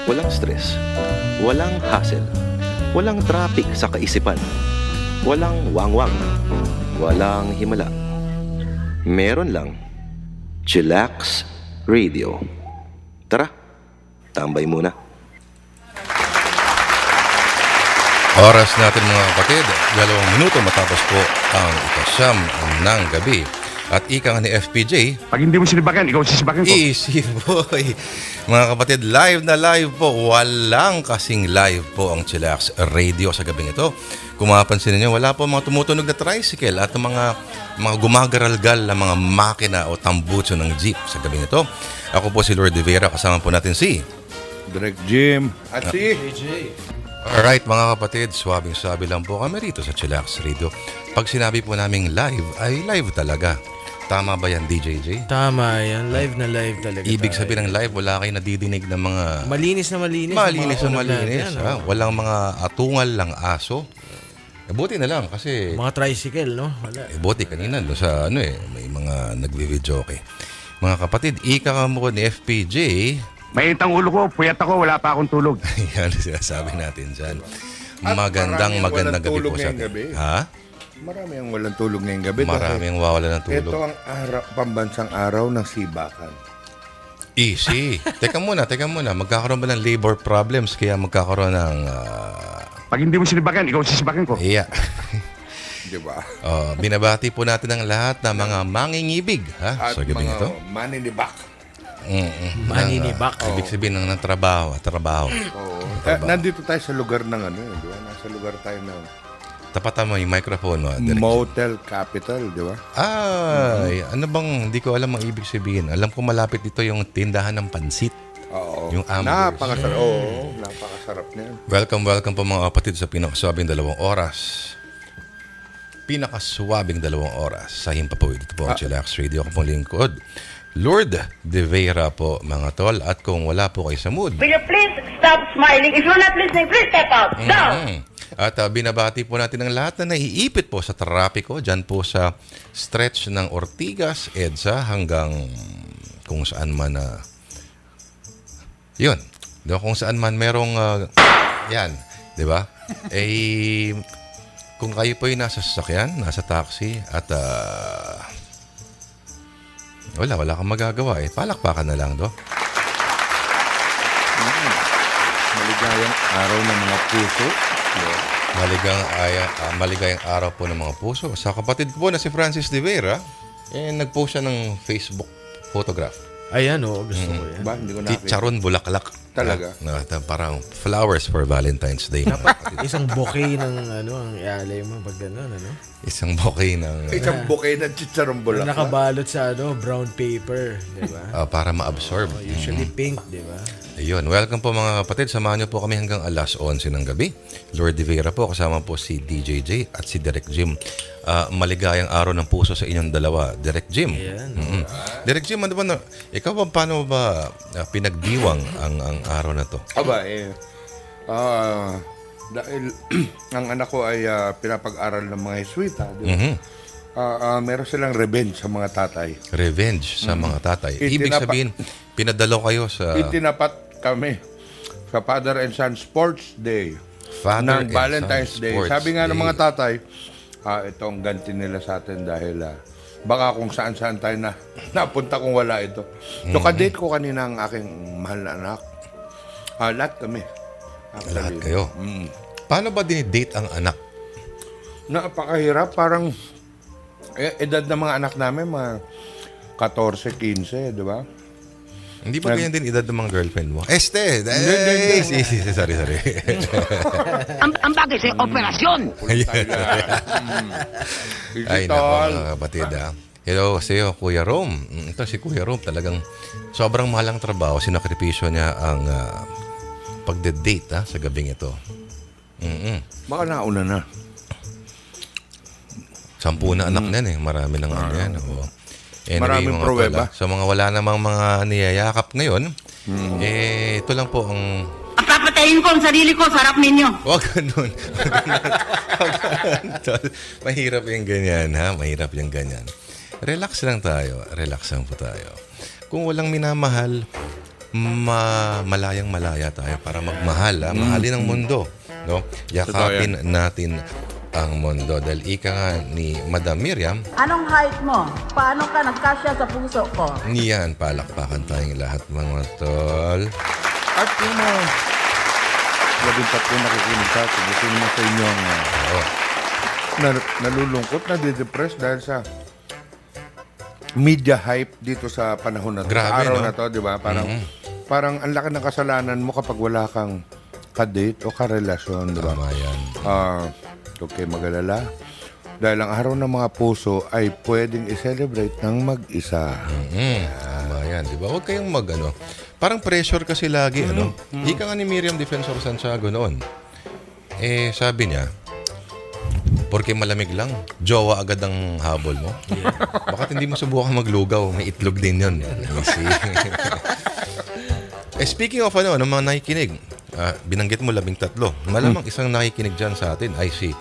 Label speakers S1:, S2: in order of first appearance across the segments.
S1: Walang stress, walang hassle, walang traffic sa kaisipan, walang wangwang, walang himala. Meron lang Chillax Radio. Tara, tambay muna.
S2: Oras natin mga kapatid, 2 minuto matapos po ang 9 ng gabi. At ika ni FPJ,
S3: pag hindi mo sinibagan, ikaw sisibagan ko.
S2: Easy boy. Mga kapatid, live na live po. Walang kasing live po ang Chillax Radio sa gabing ito. Kung mapapansin niyo, wala po mga tumutunog na tricycle at mga gumagaralgal na mga makina o tambutso ng jeep sa gabing ito. Ako po si Lord De Vera, kasama po natin si
S4: Direct Jim at si
S2: AJ. Alright mga kapatid, swabing-swabi lang po kami rito sa Chillax Radio. Pag sinabi po naming live, ay live talaga. Tama ba yan, DJJ?
S5: Tama yan. Live na live talaga.
S2: Ibig sabihin ng live, wala kayo nadidinig ng mga...
S5: Malinis na malinis.
S2: Malinis na malinis. Walang mga atungal lang aso. Buti na lang kasi...
S5: Mga tricycle, no? Wala.
S2: Buti kanina doon sa may mga nagvi-video okay. Mga kapatid, ika ka mo ni FPJ...
S3: May itang ulo ko, puyat ako, wala pa akong tulog.
S2: Yan sinasabi natin dyan. Magandang gabi po sa atin. Ha?
S4: Marami ang walang tulog ngayong gabi.
S2: Marami ang wawala ng tulog.
S4: Ito ang pambansang araw ng sibakan.
S2: Easy. Teka muna. Magkakaroon ba ng labor problems kaya magkakaroon ng...
S3: Pag hindi mo sinibagan, ikaw sisibagan ko.
S2: Iya.
S4: Diba?
S2: Binabati po natin ang lahat ng mga mangingibig. Ha?
S4: At
S2: sa gabing ito.
S4: maninibak.
S5: Maninibak.
S2: Ibig sabihin ng trabaho.
S4: Oo. Nandito tayo sa lugar ng di ba? Nasa lugar tayo ng...
S2: Tapatan mo yung microphone mo.
S4: Motel Capital, di ba?
S2: Ay, ano bang, hindi ko alam ang ibig sabihin. Alam ko malapit dito yung tindahan ng pansit.
S4: Oo.
S2: Yung Amber's.
S4: Napakasarap. Oo, napakasarap niyan.
S2: Welcome po mga kapatid sa pinakaswabing 2 oras. Pinakaswabing 2 oras. Sa himpapawid. Ito po ang Chillax Radio. Ako pong lingkod. Lord De Vera po mga tol. At kung wala po kayo sa mood,
S6: will you please stop smiling? If you're not listening, please step out. Down!
S2: At binabati po natin ang lahat na naiipit po sa trapiko. Diyan po sa stretch ng Ortigas, EDSA hanggang kung saan man yun. Diba, kung saan man merong yan. Diba? Kung kayo po ay nasa sasakyan, nasa taxi at wala kang magagawa palakpakan na lang do.
S4: Maligayang araw ng mga puso.
S2: Maligayang araw po ng mga puso. Sa kapatid ko po na si Francis De Vera, nag-post siya ng Facebook photograph.
S5: Ayan, gusto ko yan.
S4: Ba, hindi ko nakita.
S2: Chicharon bulaklak.
S4: Talaga?
S2: Parang flowers for Valentine's Day.
S5: Isang bouquet ng ang ialay mo pag gano'n,
S2: Isang bouquet ng...
S4: Isang bouquet ng chicharon bulaklak.
S5: Nakabalot sa brown paper, di ba?
S2: para ma-absorb.
S5: Usually pink, di ba?
S2: Ayun. Welcome po mga kapatid. Samahan niyo po kami hanggang alas 11 ng gabi. Lord De Vera po. Kasama po si DJJ at si Direct Jim. Maligayang araw ng puso sa inyong dalawa. Direct Jim. Direct Jim, ikaw ba paano ba pinagdiwang ang araw na to?
S4: Dahil ang anak ko ay pinapag-aral ng mga Jesuita. Meron silang revenge sa mga tatay.
S2: Revenge sa mga tatay. Ibig sabihin, pinadalo kayo sa...
S4: Itinapat kami sa Father and Son Sports Day.
S2: Father
S4: ng Valentine's Day.
S2: Sports
S4: Sabi nga ng
S2: Day.
S4: mga tatay, itong ganti nila sa atin dahil baka kung saan-saan tayo napunta kung wala ito. So, kadate ko kanina ang aking mahal na anak. Lahat kami.
S2: Lahat kayo. Paano ba dinidate ang anak?
S4: Napakahirap. Parang edad ng mga anak namin, mga 14, 15, di ba?
S2: Hindi ba ganyan din edad ng mga girlfriend mo? Sorry.
S6: Ang bagay sa operasyon.
S2: Ay, nako mga kapatid. Hello sa'yo, Kuya Rom. Ito si Kuya Rom talagang sobrang mahalang trabaho. Sinakripisyo niya ang pagde-date sa gabing ito.
S4: Baka nauna na.
S2: 10 na anak niyan Marami nang yan.
S4: Maraming pruweba.
S2: Sa mga wala namang mga niyayakap ngayon, ito lang po ang...
S6: Papatayin ko ang sarili ko sa harap ninyo.
S2: Huwag ganun. Mahirap yung ganyan, Mahirap yung ganyan. Relax lang tayo. Relax lang po tayo. Kung walang minamahal, malayang malaya tayo para magmahal, mahalin ang mundo, no? Yakapin natin ang mundo dahil ika nga ni Madam Miriam.
S7: Anong height mo? Paano ka nagkasya sa puso ko?
S2: Niyan, palakpakan tayong lahat mga tol.
S4: At yung mga 13 nakikinig sa atin, gusto naman sa inyo ang nalulungkot, nadidepress dahil sa media hype dito sa panahon na to.
S2: Grabe,
S4: sa araw
S2: no?
S4: na to, di ba? Parang ang laki ng kasalanan mo kapag wala kang ka-date o ka-relasyon, di ba?
S2: Tama yan.
S4: Okay, mag-alala. Dahil ang araw ng mga puso ay pwedeng i-celebrate ng mag-isa.
S2: Tama yan, di ba? Huwag kayong parang pressure kasi lagi, Ika nga ni Miriam Defensor Santiago noon. Sabi niya, porque malamig lang, jowa agad ang habol mo. Bakit hindi mo subukan maglugaw? May itlog din yun. Speaking of ng mga nakikinig, binanggit mo 13. Malamang isang nakikinig dyan sa atin ay si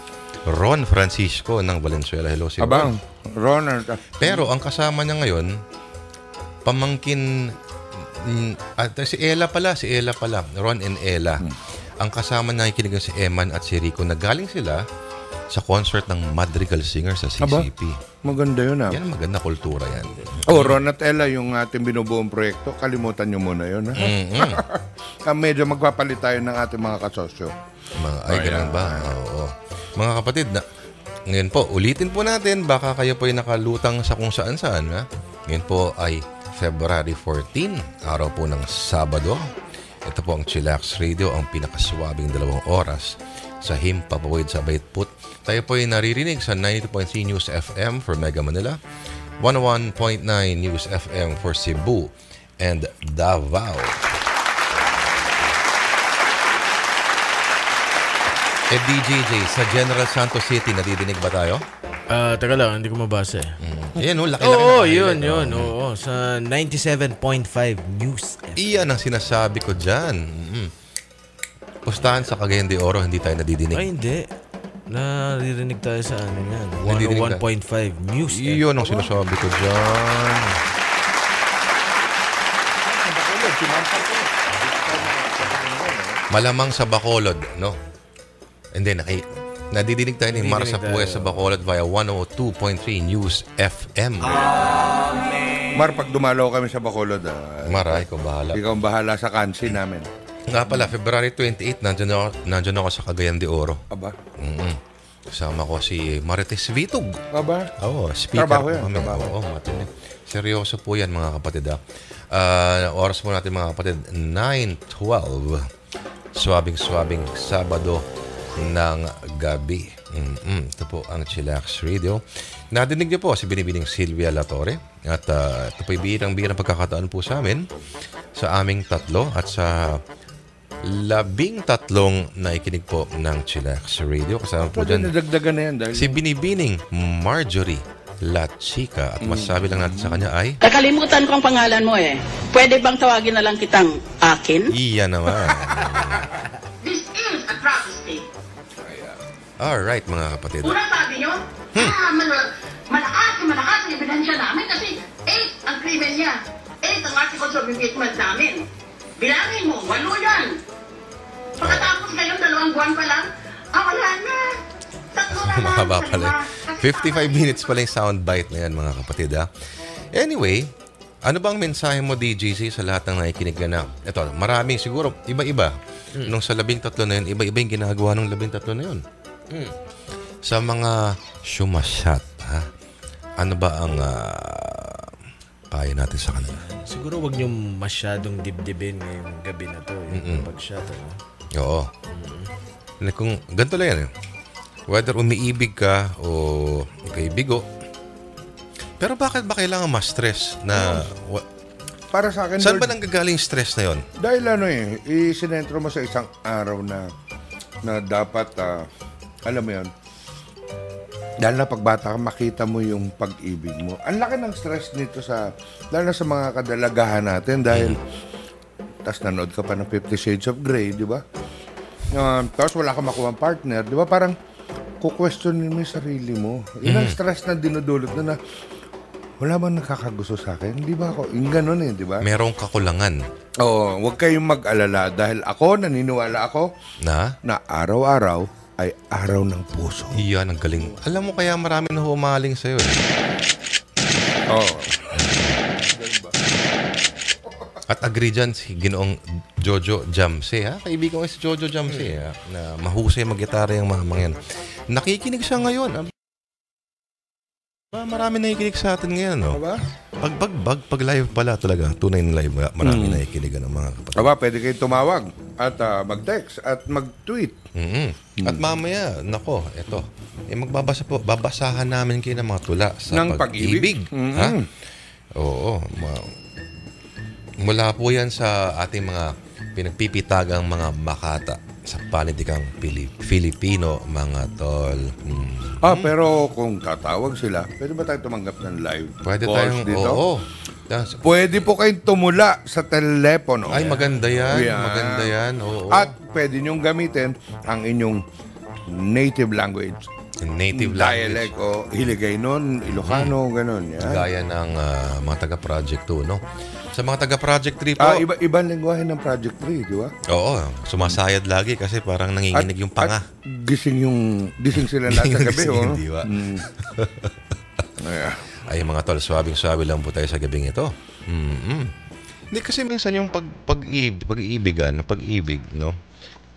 S2: Ron Francisco ng Valenzuela. Hello, si
S4: Abang, Ron.
S2: Pero ang kasama niya ngayon, pamangkin, si Ella pala, Ron and Ella. Ang kasama nakikinig si Eman at si Rico, nagaling sila sa concert ng Madrigal Singer sa CCP.
S4: Maganda yun,
S2: Yan, maganda kultura yan.
S4: Ron at Ella, yung ating binubuong proyekto, kalimutan nyo muna yun. Medyo magpapalit tayo ng ating mga kasosyo.
S2: Ganun ba? Oo. Mga kapatid, ngayon po, ulitin po natin, baka kayo po ay nakalutang sa kung saan-saan. Ngayon po ay February 14, araw po ng Sabado. Ito po ang Chillax Radio, ang pinakaswabing 2 oras sa Himpapawid sa Baitput. Tayo po ay naririnig sa 92.3 News FM for Mega Manila, 101.9 News FM for Cebu and Davao. DJJ, sa General Santos City, nadidinig ba tayo?
S5: Teka lang, hindi ko mabasa
S2: Ayan, laki-laki.
S5: Oo, yun. Oo, sa 97.5 News FM.
S2: Iyan ang sinasabi ko dyan. Pustahan sa Cagayan de Oro, hindi tayo nadidinig.
S5: Ay, hindi. Naririnig tayo sa yan.
S2: Nadidinig
S5: 101.5 News FM.
S2: Iyon ang sinasabi ko dyan. Malamang sa Bacolod, no? Hindi, nadidinig tayo ni Marsa Puez sa Bacolod via 102.3 News FM.
S4: Mar, pag dumalaw kami sa Bacolod,
S2: Mara, ikaw bahala.
S4: ikaw ang bahala sa kansi namin.
S2: Nga pala, February 28, nandyan ako sa Cagayan de Oro.
S4: Aba?
S2: Kasama ko si Marites Vitug.
S4: Aba?
S2: Oo, speaker
S4: Trabaho
S2: po
S4: yan,
S2: kami.
S4: trabaho.
S2: Oo, matindi. Seryoso po yan, mga kapatid. Oras po natin, mga kapatid, 9:12. Swabing Sabado ng gabi. Ito po ang Chillax Radio. Nadinig niyo po si Binibining Silvia Latore. At ito po yung birang pagkakataon po sa amin, sa aming tatlo at sa 13 naikinig po ng Chillax Radio. Kasama po
S4: Pwede
S2: dyan
S4: nadagdagan na yan dahil
S2: si Binibining Marjorie La Chica. At masasabi lang natin sa kanya ay
S8: Kakalimutan ko ang pangalan mo eh. Pwede bang tawagin na lang kitang akin?
S2: iya naman.
S8: This is a travesty.
S2: Alright, mga kapatid.
S8: Una sabi nyo, malakas ang ebidensya namin kasi 8 ang krimen niya. 8 ang articles of impeachment namin. Bilangin mo, 8 yan. Pagkatapos ngayon, 2 buwan pa lang, wala na. 3 na lang.
S2: Mahaba pala. 55 minutes pala yung soundbite na yan, mga kapatid. Anyway, ano bang mensahe mo, DJC, sa lahat ng nakikinig na? Ito, maraming siguro, iba-iba. Nung sa 13 na yun, iba-iba yung ginagawa ng 13 na yun. Sa mga sumasyat, ano ba ang kaya natin sa kanila?
S5: Siguro wag niyo masyadong dibdibin ngayong gabi na to. Pag-shot,
S2: Oo. Kung ganito lang yan, whether umiibig ka o kaibigo, pero bakit ba kailangan ma-stress na...
S4: para sa akin,
S2: Saan
S4: Lord,
S2: ba nanggagaling stress na yon?
S4: dahil isinentro mo sa isang araw na dapat, alam mo yun, dahil na pagbata ka, makita mo yung pag-ibig mo. Ang laki ng stress nito lalo na sa mga kadalagahan natin dahil tas nanood ka pa ng 50 Shades of Grey, di ba? Tapos wala ka makuha partner, di ba? Parang kukwestiyonin mo yung sarili mo. Yun ang stress na dinudulot na wala bang nakakagusto sa akin? Di ba ako? Yung ganun di ba?
S2: Merong kakulangan
S4: Oo, huwag kayong mag-alala dahil naniniwala ako
S2: Na?
S4: na araw-araw ay araw ng puso.
S2: Iyan, ang galing. Alam mo kaya marami na humaling sa'yo eh.
S4: Oo.
S2: At agree dyan si Ginoong Jojo Jamse, ha? Kaibigan ko si Jojo Jamse, ha? Na mahusay mag-gitara yung mga yan. Nakikinig siya ngayon. Marami nakikinig sa atin ngayon, no?
S4: Diba?
S2: Pag live pala talaga, tunay na live, marami nakikinig ng mga kapatid.
S4: Aba, pwede kayong tumawag at mag-text at mag-tweet.
S2: At mamaya, nako, eto. Babasahan namin kayo ng mga tula sa
S4: Ng pag-ibig.
S2: Ha? Oo. Mula po yan sa ating mga pinagpipitagang mga makata sa panitikang Filipino, mga tol.
S4: Pero kung tatawag sila, pwede ba tayo tumanggap ng live
S2: Pwede
S4: calls
S2: tayong,
S4: dito?
S2: oo.
S4: Pwede po kayong tumula sa telepono.
S2: Ay, maganda yan.
S4: Yan.
S2: Maganda yan. Oo.
S4: At pwede nyong gamitin ang inyong native language.
S2: Native
S4: Dialect
S2: language.
S4: o Hiligaynon, Ilocano, ganun. Yan.
S2: Gaya ng mga taga-Project 2, no? Sa mga taga-Project 3 po.
S4: Ibang lengguwahe ng Project 3, di ba?
S2: Oo, sumasayad lagi kasi parang nanginginig yung panga.
S4: At gising sila lahat sa gabi,
S2: Gising,
S4: oh.
S2: di ba?
S4: Yeah.
S2: Ay, mga tol, swabing-swabe lang po tayo sa gabing ito. Hindi kasi minsan yung pag-ibig, no?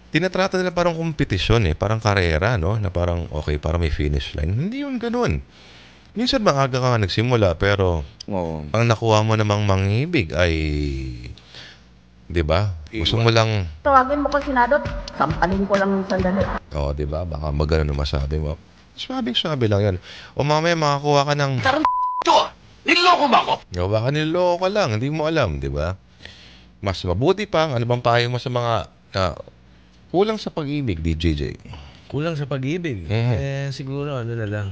S2: Tinatrata nila parang kompetisyon parang karera, no? Na parang, okay, parang may finish line. Hindi yun ganun. Minsan maaga ka nga nagsimula, pero ang nakuha mo namang mangibig ay, di ba? Gusto mo lang,
S7: Tawagin mo ko sinadot, sampalin ko lang sandali.
S2: di ba? Baka magano na masabi mo. Swabing-swabe lang yan. O mamaya makakuha ka ng,
S3: Niloko ba ako?
S2: baka niloko ka lang, hindi mo alam, di ba? Mas mabuti pa, ano bang payo mo sa mga kulang sa pag-ibig, DJJ?
S5: Kulang sa pag-ibig. Siguro ano na lang.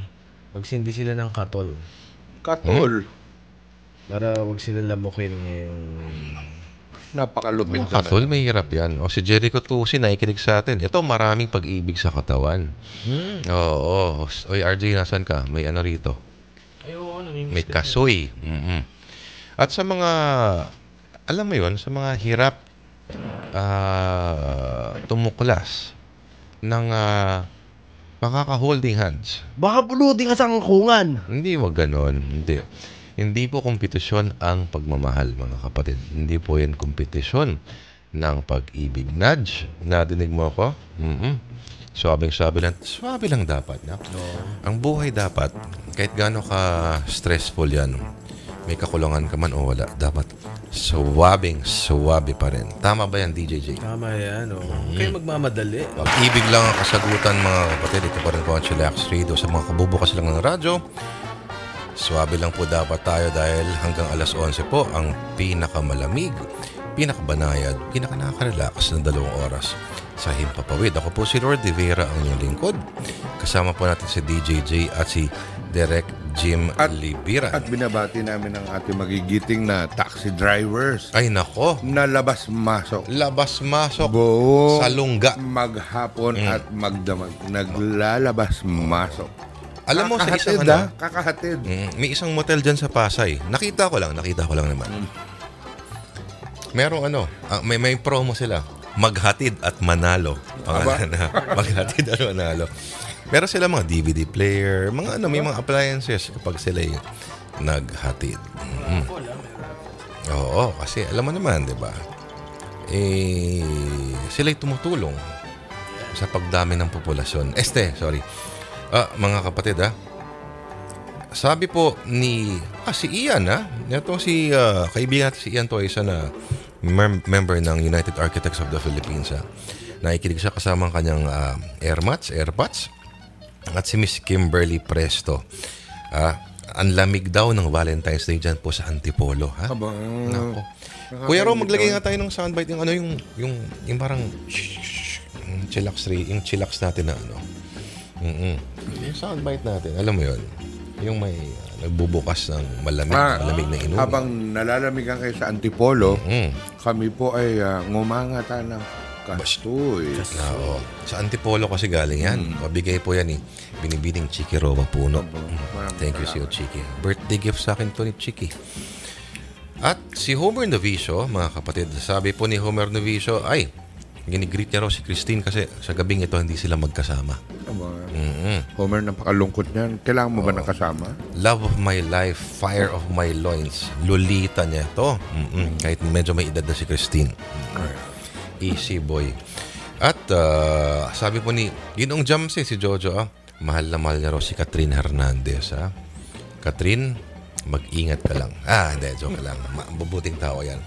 S5: Magsindi sila ng katol.
S4: Katol.
S5: Para wag sila lamukin yung...
S4: Napakalupit na.
S2: Katol, may hirap yan. O si Jericho Tusi, nakikinig sa atin. Ito, maraming pag-ibig sa katawan. Oo. Oy, RJ, nasan ka? May ano rito? May kasoy. At sa mga, alam mo yun, sa mga hirap tumuklas ng makaka-holding hands.
S5: Baka pulutin ka sa angkungan.
S2: Hindi, wag ganon. Hindi po kompetisyon ang pagmamahal, mga kapatid. Hindi po yan kompetisyon ng pag-ibig. Nudge, nadinig mo ako? Swabing-swabe lang dapat. No? Ang buhay dapat, kahit gaano ka stressful yan, may kakulangan ka man o wala, dapat swabing-swabe pa rin. Tama ba yan, DJJ?
S5: Tama yan, o. Kayo magmamadali.
S2: Pag-ibig lang ang kasagutan, mga kapatid. Ito pa rin po ang Chillax Radio. Sa mga kabubukas lang ng radyo, swabe lang po dapat tayo dahil hanggang alas 11 po ang pinakamalamig, pinakabanayad, pinakanakakarelax ng 2 oras sa Himpapawid. Ako po si Lord De Vera, ang inyong lingkod. Kasama po natin si DJJ at si Derek Jim Libira.
S4: At binabati namin ang ating magigiting na taxi drivers.
S2: Ay nako,
S4: Na labas-masok.
S2: labas-masok
S4: Buong
S2: sa lungga.
S4: maghapon at magdamag. Naglalabas-masok.
S2: Alam mo, sa isang
S4: Kakahatid.
S2: may isang motel dyan sa Pasay. Nakita ko lang naman. Merong may promo sila. Maghatid at manalo. Pangalan na. Maghatid at manalo. Meron sila mga DVD player, may mga appliances kapag sila naghatid. Oo, kasi alam mo naman, di ba? Sila'y tumutulong sa pagdami ng populasyon. Mga kapatid, sabi po ni si Ian, ito si kaibigan natin si Ian to, isa na member ng United Architects of the Philippines. Nakikinig siya kasama ang kanyang airpods, at si Miss Kimberly Presto. Ang lamig daw ng Valentine's Day dyan po sa Antipolo. Nako. Kuya Ro, maglagay nga tayo ng soundbite yung parang yung chillax natin na yung soundbite natin, alam mo yun, yung may nagbubukas ng malamig na inumin.
S4: Habang nalalamigan kayo sa Antipolo, kami po ay ngumangata ng kastoy.
S2: Oo. Sa Antipolo kasi galing yan. Mabigay po yan binibining Chiki Roba Puno. Thank you, Sio Chiki. Birthday gift sa akin to ni Chiki. At si Homer Novicio, mga kapatid, sabi po ni Homer Novicio, ay, ginigreet niya raw si Christine kasi sa gabing ito hindi sila magkasama.
S4: Homer, napakalungkot niyan. Kailangan mo ba ng kasama?
S2: Love of my life, fire of my loins. Lolita niya ito. Kahit medyo may edad na si Christine. Easy boy. At sabi po ni Ginong Jamsi, si Jojo, mahal na mahal niya raw si Catherine Hernandez. Catherine, mag-ingat ka lang. Hindi, joke lang. Mabubuting tao yan.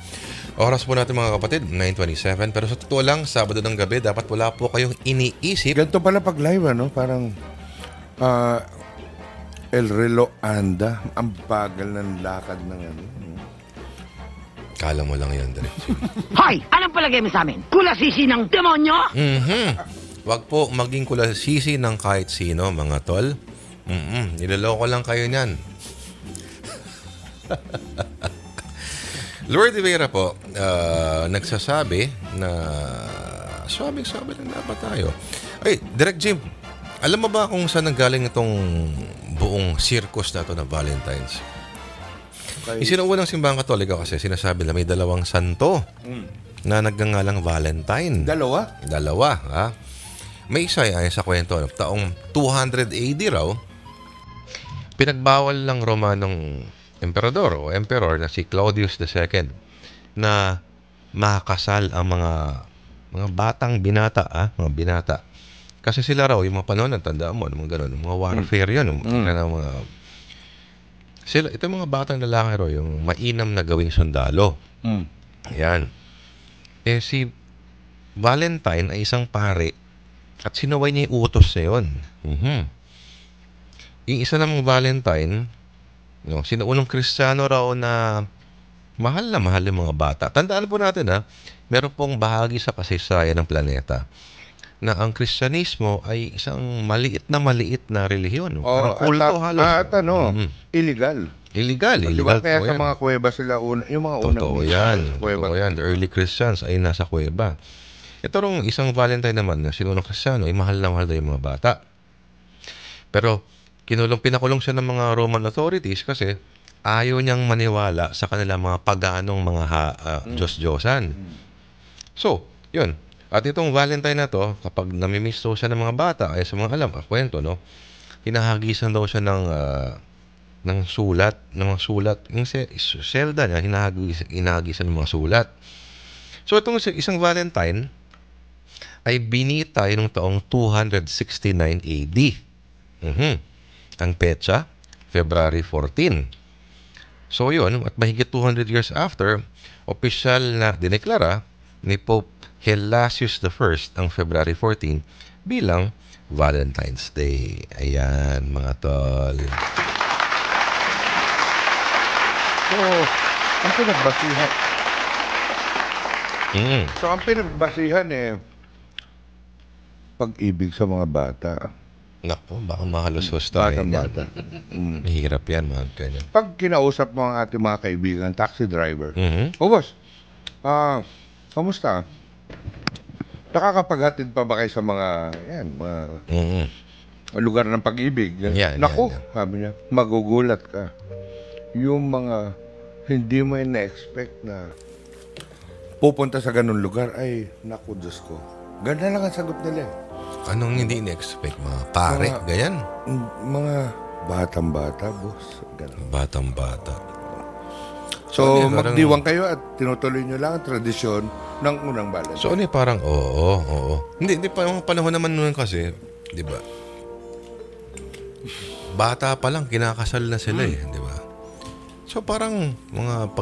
S2: Oras po natin mga kapatid, 9:27. Pero sa totoo lang, Sabado ng gabi, dapat wala po kayong iniisip.
S4: Ganito pala pag live, ano? Parang El Relo anda. Ang bagal ng lakad ng ano.
S2: Kala mo lang yan, diretso.
S8: Hoy! Anong palagay mo sa amin? Kulasisi ng demonyo?
S2: Wag po maging kulasisi ng kahit sino, mga tol. Niloloko lang kayo niyan. Lord Rivera po, nagsasabi na sabi lang dapat tayo. Ay, Direct Jim, alam mo ba kung saan nanggaling itong buong circus na ito na Valentine's? Okay. Isinuunang simbahang Katoliko kasi sinasabi na may dalawang santo na nagngangalang Valentine. Dalawa, ha? May isa ay sa kwento, taong 200 AD raw, pinagbawal ng Romanong emperador o emperor na si Claudius II na makasal ang mga batang binata, mga binata. Kasi sila raw, yung mga panahon, tandaan mo, mga ganun, mga warfare yun, ito yung mga batang lalaki raw, yung mainam na gawing sundalo. Yan. Si Valentine ay isang pare at sinaway niya yung utos niya yun. Yung isa namang Valentine, sinuunang Kristiyano raw na mahal yung mga bata. Tandaan po natin meron pong bahagi sa kasaysayan ng planeta na ang Kristyanismo ay isang maliit na relihiyon. Parang kulto halos.
S4: Illegal.
S2: Illegal
S4: Kaya
S2: po
S4: sa
S2: yan.
S4: mga kuweba sila, yung mga unang
S2: Totoo yan. The early Christians ay nasa kuweba. Ito rong isang Valentine naman na sinunong Kristiyano ay mahal na yung mga bata. Pero pinakulong siya ng mga Roman authorities kasi ayaw niyang maniwala sa kanilang mga paganong mga Diyos-Diyosan. So, yun. At itong Valentine na to, kapag namimiss daw siya ng mga bata, ay sa mga kwento, hinahagisan daw siya ng sulat. Yung selda niya, hinahagisan ng mga sulat. So, itong isang Valentine ay binita noong taong 269 AD. Ang petsa, February 14. So yun, at mahigit 200 years after, opisyal na dineklara ni Pope Gelasius I ang February 14 bilang Valentine's Day. Ayan, mga tol.
S4: So, ang pinagbasihan. Ang pinagbasihan pag-ibig sa mga bata.
S2: Naku, baka mahalos-hos tayo.
S4: Bata.
S2: Mahirap yan, mga ganyan.
S4: Pag kinausap mo ang ating mga kaibigan, taxi driver, boss, kamusta? Nakakapaghatid pa ba kayo sa mga lugar ng pag-ibig? Naku, sabi niya, magugulat ka. Yung mga hindi mo na-expect na pupunta sa ganun lugar, ay, naku, Diyos ko. Ganda lang ang sagot nila.
S2: Anong hindi na-expect, mga pare? Ganyan?
S4: Mga batang-bata, boss. Ganun.
S2: Batang-bata.
S4: So, magdiwang kayo at tinutuloy nyo lang ang tradisyon ng unang Valentine.
S2: So, parang, oo. Hindi pa yung panahon naman nun kasi, di ba? Bata pa lang, kinakasal na sila di ba? So, parang mga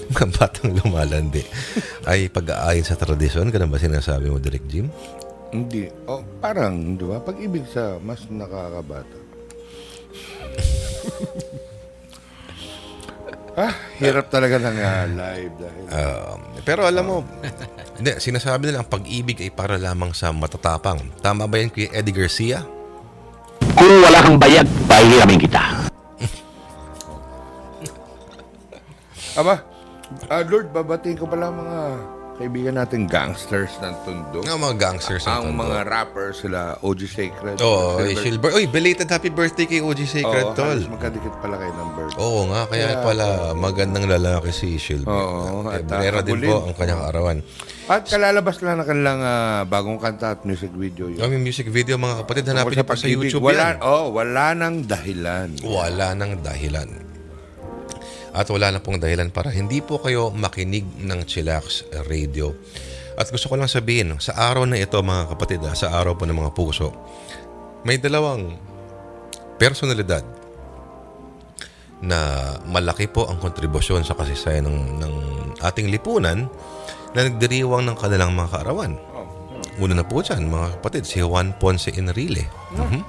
S2: mga batang lumalandi ay pag-aayon sa tradisyon. Ganun ba sinasabi mo, Direct Jim?
S4: Hindi. Parang, di ba? Pag-ibig sa mas nakakabata. Hirap talaga ng live dahil.
S2: Pero alam mo, hindi, sinasabi nila ang pag-ibig ay para lamang sa matatapang. Tama ba yan kay Eddie Garcia?
S3: Kung wala kang bayag, pahihiramin kita.
S4: Aba, Lord, babatiin ko pala mga kaibigan natin gangsters ng Tondo.
S2: Nga mga gangsters
S4: Ang
S2: Tondo.
S4: mga rappers sila, OG Sacred.
S2: Oo, Silver. Uy, belated happy birthday kay OG Sacred, tol.
S4: Halos magkadikit pala kayo ng birthday.
S2: Oo nga, kaya pala magandang lalaki si Silver.
S4: Oo, at
S2: Meron din
S4: habulin.
S2: po ang kanyang arawan.
S4: At kalalabas lang na kanilang bagong kanta at music video yun.
S2: Kami music video, mga kapatid, hanapin
S4: Tungkol
S2: niyo po sa
S4: pag-ibig.
S2: YouTube yan.
S4: Wala nang dahilan.
S2: Wala nang dahilan. At wala na pong dahilan para hindi po kayo makinig ng Chillax Radio. At gusto ko lang sabihin, sa araw na ito mga kapatid, sa araw po ng mga puso, may dalawang personalidad na malaki po ang kontribusyon sa kasaysayan ng ating lipunan na nagdiriwang ng kanilang mga kaarawan. Una na po dyan, mga kapatid, si Juan Ponce Enrile.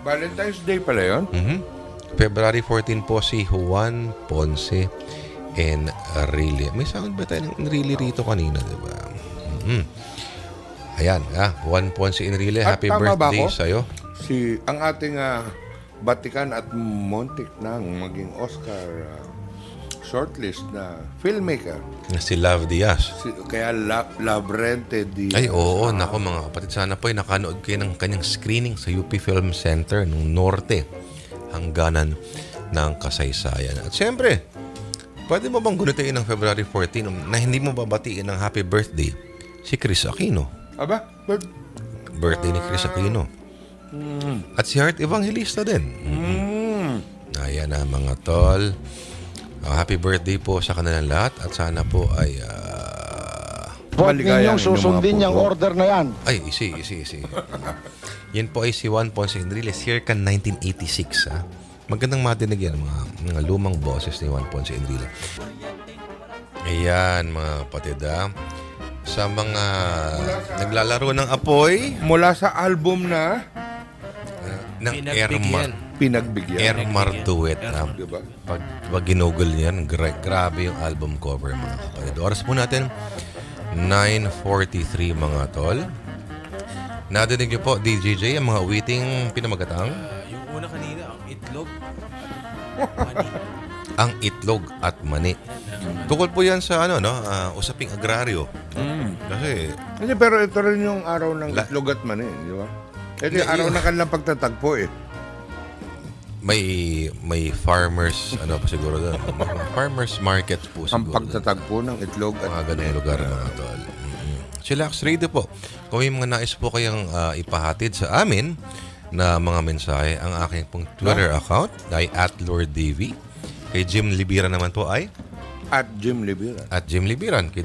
S4: Valentine's Day pala yun?
S2: February 14 po si Juan Ponce Enrile. May sound ba tayo ng Enrile rito kanina, diba? Ayan, Juan Ponce Enrile,
S4: At
S2: happy
S4: tama ba
S2: birthday
S4: ako?
S2: sa'yo.
S4: Ang ating Batikan at muntik nang maging Oscar shortlist na filmmaker.
S2: Si Love Diaz.
S4: Kaya Labrente Diaz.
S2: Ay, oo, nako mga kapatid. Sana po ay nakanood kayo ng kanyang screening sa UP Film Center ng Norte. Hangganan ng kasaysayan. At siyempre, pwede mo bang gunitain ng February 14 na hindi mo babatiin ng happy birthday si Chris Aquino?
S4: Aba?
S2: Birthday ni Chris Aquino. At si Heart Evangelista din. Ayan na mga tol. Happy birthday po sa kanilang lahat at sana po ay
S3: Huwag ninyong susundin yung order na yan.
S2: ay, isi. Yan po ay si Juan Ponce Enrile, circa 1986. Magandang madinig yan, mga lumang boses ni Juan Ponce Enrile. Ayan, mga kapatid, sa mga naglalaro ng apoy
S4: Mula sa album na
S2: ng
S4: Pinagbigyan.
S2: Ermar Duet.
S4: Diba?
S2: Pag ginugol yan, grabe yung album cover, mga kapatid. Oras po natin, 9:43 mga tol. Nadinig niyo po, DJJ, ang mga witing pinamagatang?
S5: Yung una kanina, ang itlog.
S2: Ang itlog at mani. Tukol po yan sa usaping agraryo. Kasi
S4: Hindi, pero ito rin yung araw ng itlog at mani, di ba? Ito yung araw ng kanilang pagtatagpo eh.
S2: may farmers, pa siguro doon. Farmers market po siguro.
S4: Ang pagtatagpo ng itlog at
S2: Mga ganung lugar, mga tol. Chillax Radio po. Kung may mga nais po kayong ipahatid sa amin na mga mensahe, ang aking pong Twitter account ay @LordDV. Kay Jim Libiran naman po ay
S4: At Jim Libiran.
S2: Jim Libiran. Kay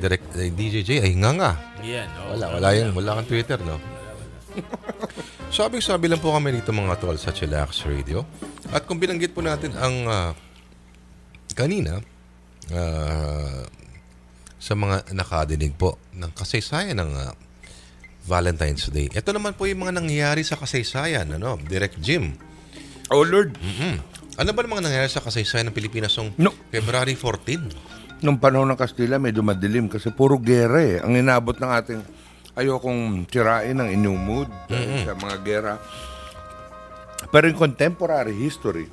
S2: DJJ ay nga.
S5: Yan.
S2: Wala kang Twitter, no? Sabi lang po kami dito mga tol sa Chillax Radio. At kung binanggit po natin ang kanina sa mga nakadinig po ng kasaysayan ng Valentine's Day. Ito naman po yung mga nangyayari sa kasaysayan, Direct Jim.
S4: Oh Lord.
S2: Ano ba mga nangyayari sa kasaysayan ng Pilipinas noong February 14?
S4: Nung panahon ng Kastila, medyo madilim kasi puro gera eh. Ang inabot ng ating ayokong tirain ng inyong mood sa mga gera. Pero in contemporary history,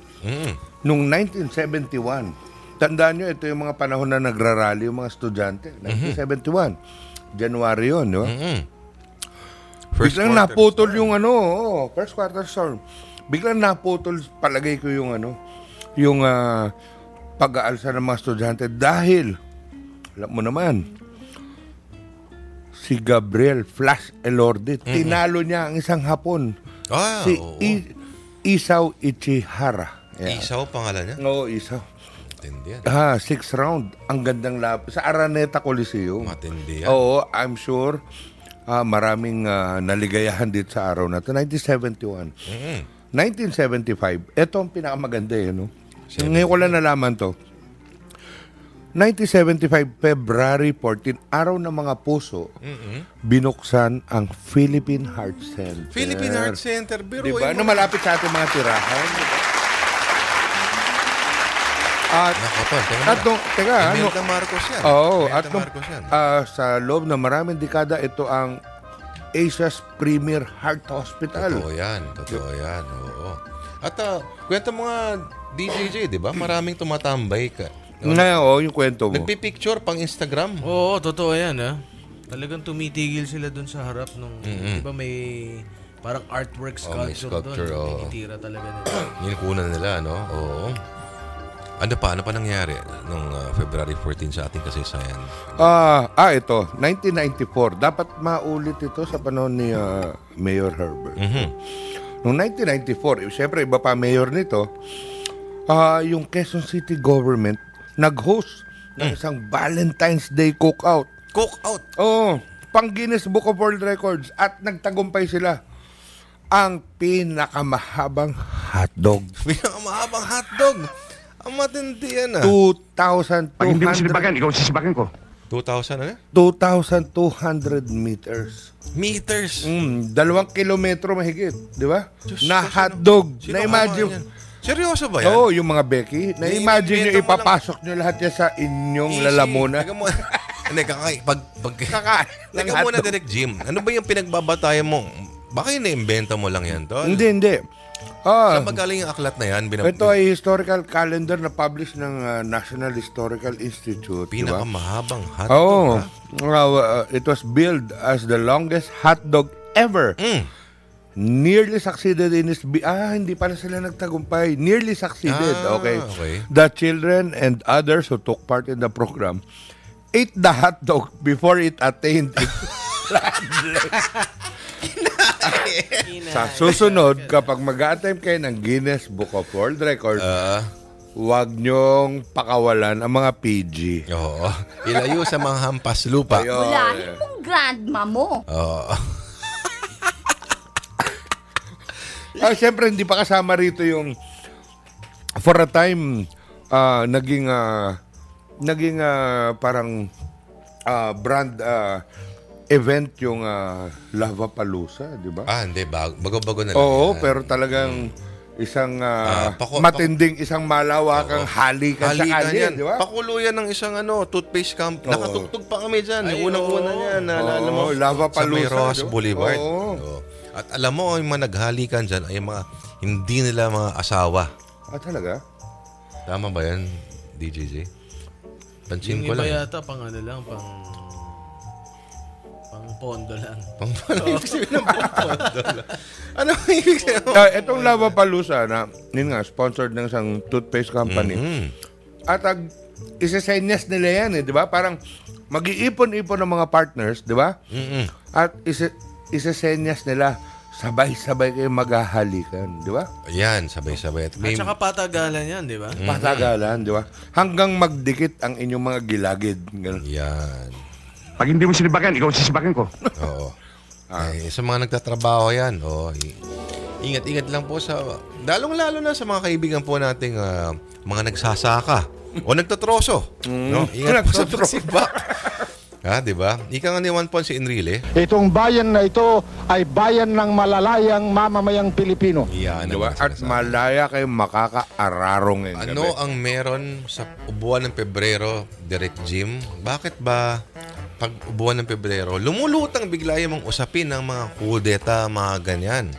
S4: nung 1971, tandaan nyo, ito yung mga panahon na nagrarally yung mga estudyante. 1971. January yun, di ba? Biglang naputol yung first quarter storm. Biglang naputol, palagay ko yung yung pag-aalsa ng mga estudyante dahil, alam mo naman, si Gabriel Flash Elorde, tinalo niya ang isang Hapon. Si Isao Ichihara.
S2: Isaw pangalan niya?
S4: Oo, Isao.
S2: Matindi yan.
S4: 6 round. Ang gandang lab. Sa Araneta Coliseum.
S2: Matindi yan.
S4: Oo, I'm sure maraming naligayahan dito sa araw na ito. 1971. 1975. Ito ang pinakamaganda Ngayon ko lang nalaman to. 1975, February 14, araw ng mga puso, binuksan ang Philippine Heart Center.
S2: Philippine Heart Center, biro.
S4: Diba? Na malapit sa ating mga tirahan. At
S2: Imelda Marcos yan.
S4: Sa loob ng maraming dekada, ito ang Asia's premier heart hospital.
S2: Totoo yan. Oo. At kwento mga DJJ, di ba? Maraming tumatambay ka.
S4: Ngayon, yung kwento mo.
S2: Nagpipicture pang Instagram.
S5: Oo, totoo yan, Talagang tumitigil sila doon sa harap nung, di ba may parang artwork
S2: may
S5: sculpture
S2: sculpture,
S5: doon. Tinitira talaga nila.
S2: Yung kunan nila, no? Oo. Ano pa nangyari nung February 14 sa ating kasaysayan?
S4: Ito, 1994. Dapat maulit ito sa panahon ni Mayor Herbert. Noong 1994, siyempre iba pa mayor nito, yung Quezon City government nag-host ng isang Valentine's Day cookout.
S2: Cookout?
S4: Oo, pang Guinness Book of World Records at nagtagumpay sila. Ang pinakamahabang hotdog.
S2: Pinakamahabang hotdog? Ang matindi yan
S4: 2,200
S3: Pag hindi mo sinibagan, ikaw sisibagan ko.
S2: 2,000 ano?
S4: 2,200 meters.
S2: Meters?
S4: 2 kilometro mahigit, di ba? Na hotdog. Na-imagine.
S2: Seryoso ba yan?
S4: Oo, yung mga Becky. Na-imagine nyo, ipapasok nyo lahat yan sa inyong lalamunan.
S2: Teka muna. Hindi,
S4: Kakain.
S2: Teka muna, Direk Jim. Ano ba yung pinagbabatayan mo? Baka yung na-inventa mo lang yan, tol?
S4: Hindi.
S2: Saan magaling yung aklat na yan?
S4: Ito ay historical calendar na published ng National Historical Institute.
S2: Pinakamahabang hotdog.
S4: It was billed as the longest hotdog ever. Nearly succeeded in its... hindi pala sila nagtagumpay. Nearly succeeded, okay. The children and others who took part in the program ate the hotdog before it attained its Sa susunod, kapag mag-attempt kayo ng Guinness Book of World Records, huwag nyong pakawalan ang mga PG.
S2: Oo. Ilayo sa mga hampas lupa.
S7: Bulahin mong grandma mo.
S2: Oo.
S4: Siyempre, hindi pa kasama rito yung for a time, naging parang brand event yung Lavapalooza, di ba?
S2: Hindi. Bago-bago na lang.
S4: Oo, pero talagang isang matinding, isang malawakang halikan sa kalye, di ba?
S2: Pakuluyan ng isang toothpaste company. Nakatugtog pa kami dyan. Yung unang-una niyan. Naalala mo?
S4: Lavapalooza.
S2: Sa may Ross Boulevard.
S4: Oo.
S2: At alam mo, yung mga naghalikan dyan ay mga hindi nila mga asawa.
S4: Talaga?
S2: Tama ba yan, DJJ? Pansin ko
S5: Yung iba
S2: lang.
S5: yata pang pondo lang.
S2: Pang ibig sabihin ng pondo lang. Ano ibig sabihin?
S4: Itong Lavapalooza na, yun nga, sponsored ng isang toothpaste company. At isasenyas nila yan, di ba? Parang mag-iipon-ipon ng mga partners, di ba? At isasenyas nila, sabay-sabay kayo maghahalikan, di ba?
S2: Yan, sabay-sabay.
S5: At saka patagalan yan, di ba?
S4: Patagalan, di ba? Hanggang magdikit ang inyong mga gilagid. Ganun.
S2: Yan.
S3: Pag hindi mo sinibagan, ikaw sisibagan ko.
S2: Oo. Sa mga nagtatrabaho yan, ingat-ingat lang po sa, lalong-lalo na sa mga kaibigan po nating mga nagsasaka o nagtatroso. No? Ingat po sa pagsibak. Di ba? Ika nga ni Juan Ponce Enrile.
S9: Itong bayan na ito ay bayan ng malalayang mamamayang Pilipino.
S2: Yan.
S4: Diba? At malaya kayo makakaararong ngayon.
S2: Ano ang meron sa ubuan ng Pebrero, Direk Jim? Bakit ba pag ubuan ng Pebrero, lumulutang bigla yung mga usapin ng mga kudeta, mga ganyan?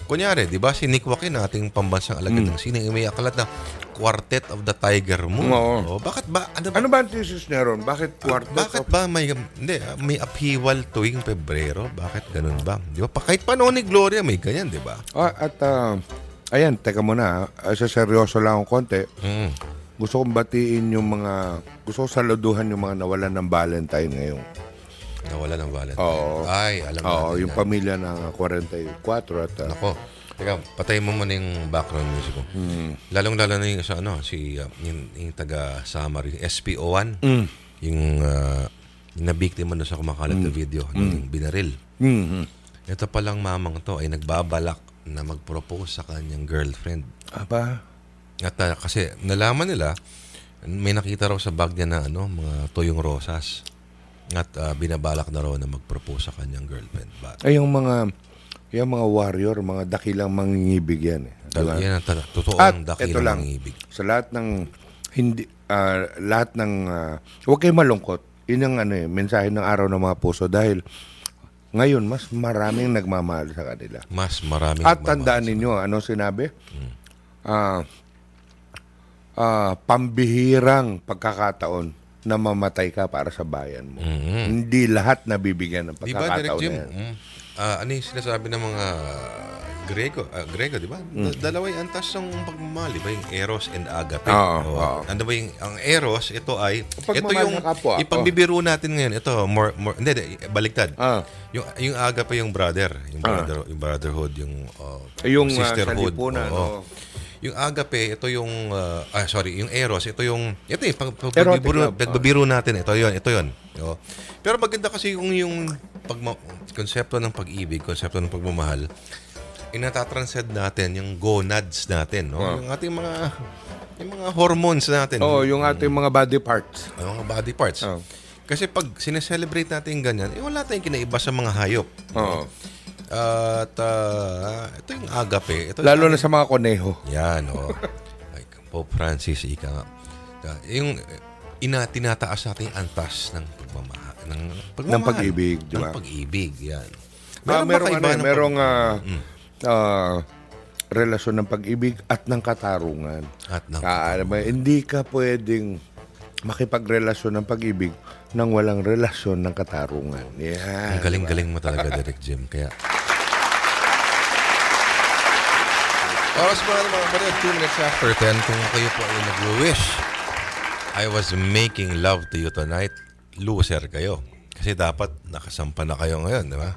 S2: Kunyari, di ba, si Nick Joaquin, ating pambansang alagad ng sining, may aklat na Quartet of the Tiger Moon. Bakit ba?
S4: Ano ba ang thesis niya ron? Bakit quartet?
S2: Bakit ba may upheaval tuwing Pebrero? Bakit ganun ba? Di ba? Kahit pa noon ni Gloria, may ganyan, di ba?
S4: Ayan, teka muna. Seryoso lang akong konti. Gusto kong batiin yung mga, gusto kong saluduhan yung mga nawalan ng Valentine ngayon.
S2: Nawalan ng Valentine?
S4: Oo.
S2: Ay, alam mo.
S4: Yung pamilya ng 44 at...
S2: Nako. Teka, patayin mo muna yung background music ko. Lalong-lalo na yung yung taga-Samar, yung SPO1, yung nabiktima doon sa kumakalat na video, yung binaril. Ito palang mamang to ay nagbabalak na mag-propose sa kanyang girlfriend.
S4: Aba?
S2: At kasi nalaman nila, may nakita raw sa bag niya na mga tuyong rosas. At binabalak na raw na mag-propose sa kanyang girlfriend.
S4: Ay, yung mga warrior, mga dakilang mangingibig yan.
S2: Diba? Yan ang totoong dakilang mangingibig.
S4: Sa lahat ng huwag kayo malungkot. Yun ang mensahe ng araw ng mga puso dahil ngayon mas maraming nagmamahal sa kanila.
S2: Mas maraming
S4: At tandaan ninyo, ano sinabi? Pambihirang pagkakataon na mamatay ka para sa bayan mo. Hindi lahat nabibigyan ng
S2: Di ba, Direk
S4: pagkakataon
S2: Jim?
S4: na yan.
S2: Ano yung sinasabi ng mga Grego, di ba? Dalawa yung antas ng pagmamahal, di ba? Yung Eros and Agape.
S4: Oo.
S2: Ano ba yung ang Eros, ito ay
S4: Pagmamahal
S2: yung
S4: ng kapwa.
S2: ipagbibiro natin ngayon. Ito hindi, baliktad. Yung Agape yung brother, yung brotherhood,
S4: Yung
S2: sisterhood.
S4: sa lipunan,
S2: Oo. Yung Agape, ito yung yung Eros, ito yung
S4: Erotic
S2: pagbibiro natin. Ito yon. Oo. Pero maganda kasi yung konsepto ng pag-ibig, konsepto ng pagmamahal, inatatranscend natin yung gonads natin, no? Yung ating mga hormones natin.
S4: Yung ating mga body parts.
S2: Mga body parts. Kasi pag sineselebrate natin ganyan, wala tayong kinaiba sa mga hayop. At ito yung Agape.
S4: Lalo na sa mga koneho.
S2: Yan, Like Pope Francis, ika nga. Yung tinataas natin yung antas ng pagmamahal.
S4: Ng pag-ibig, di ba?
S2: Ng pag-ibig, yan.
S4: Merong relasyon ng pag-ibig at ng katarungan. Hindi ka pwedeng makipagrelasyon ng pag-ibig nang walang relasyon ng katarungan. Yan.
S2: Ang galing-galing mo talaga, Direk Jim. Kaya oras pa naman mga kapatid, 2 minutes after 10. Kung kayo po ay nag-wish, I was making love to you tonight, loser kayo. Kasi dapat nakasampa na kayo ngayon, di ba?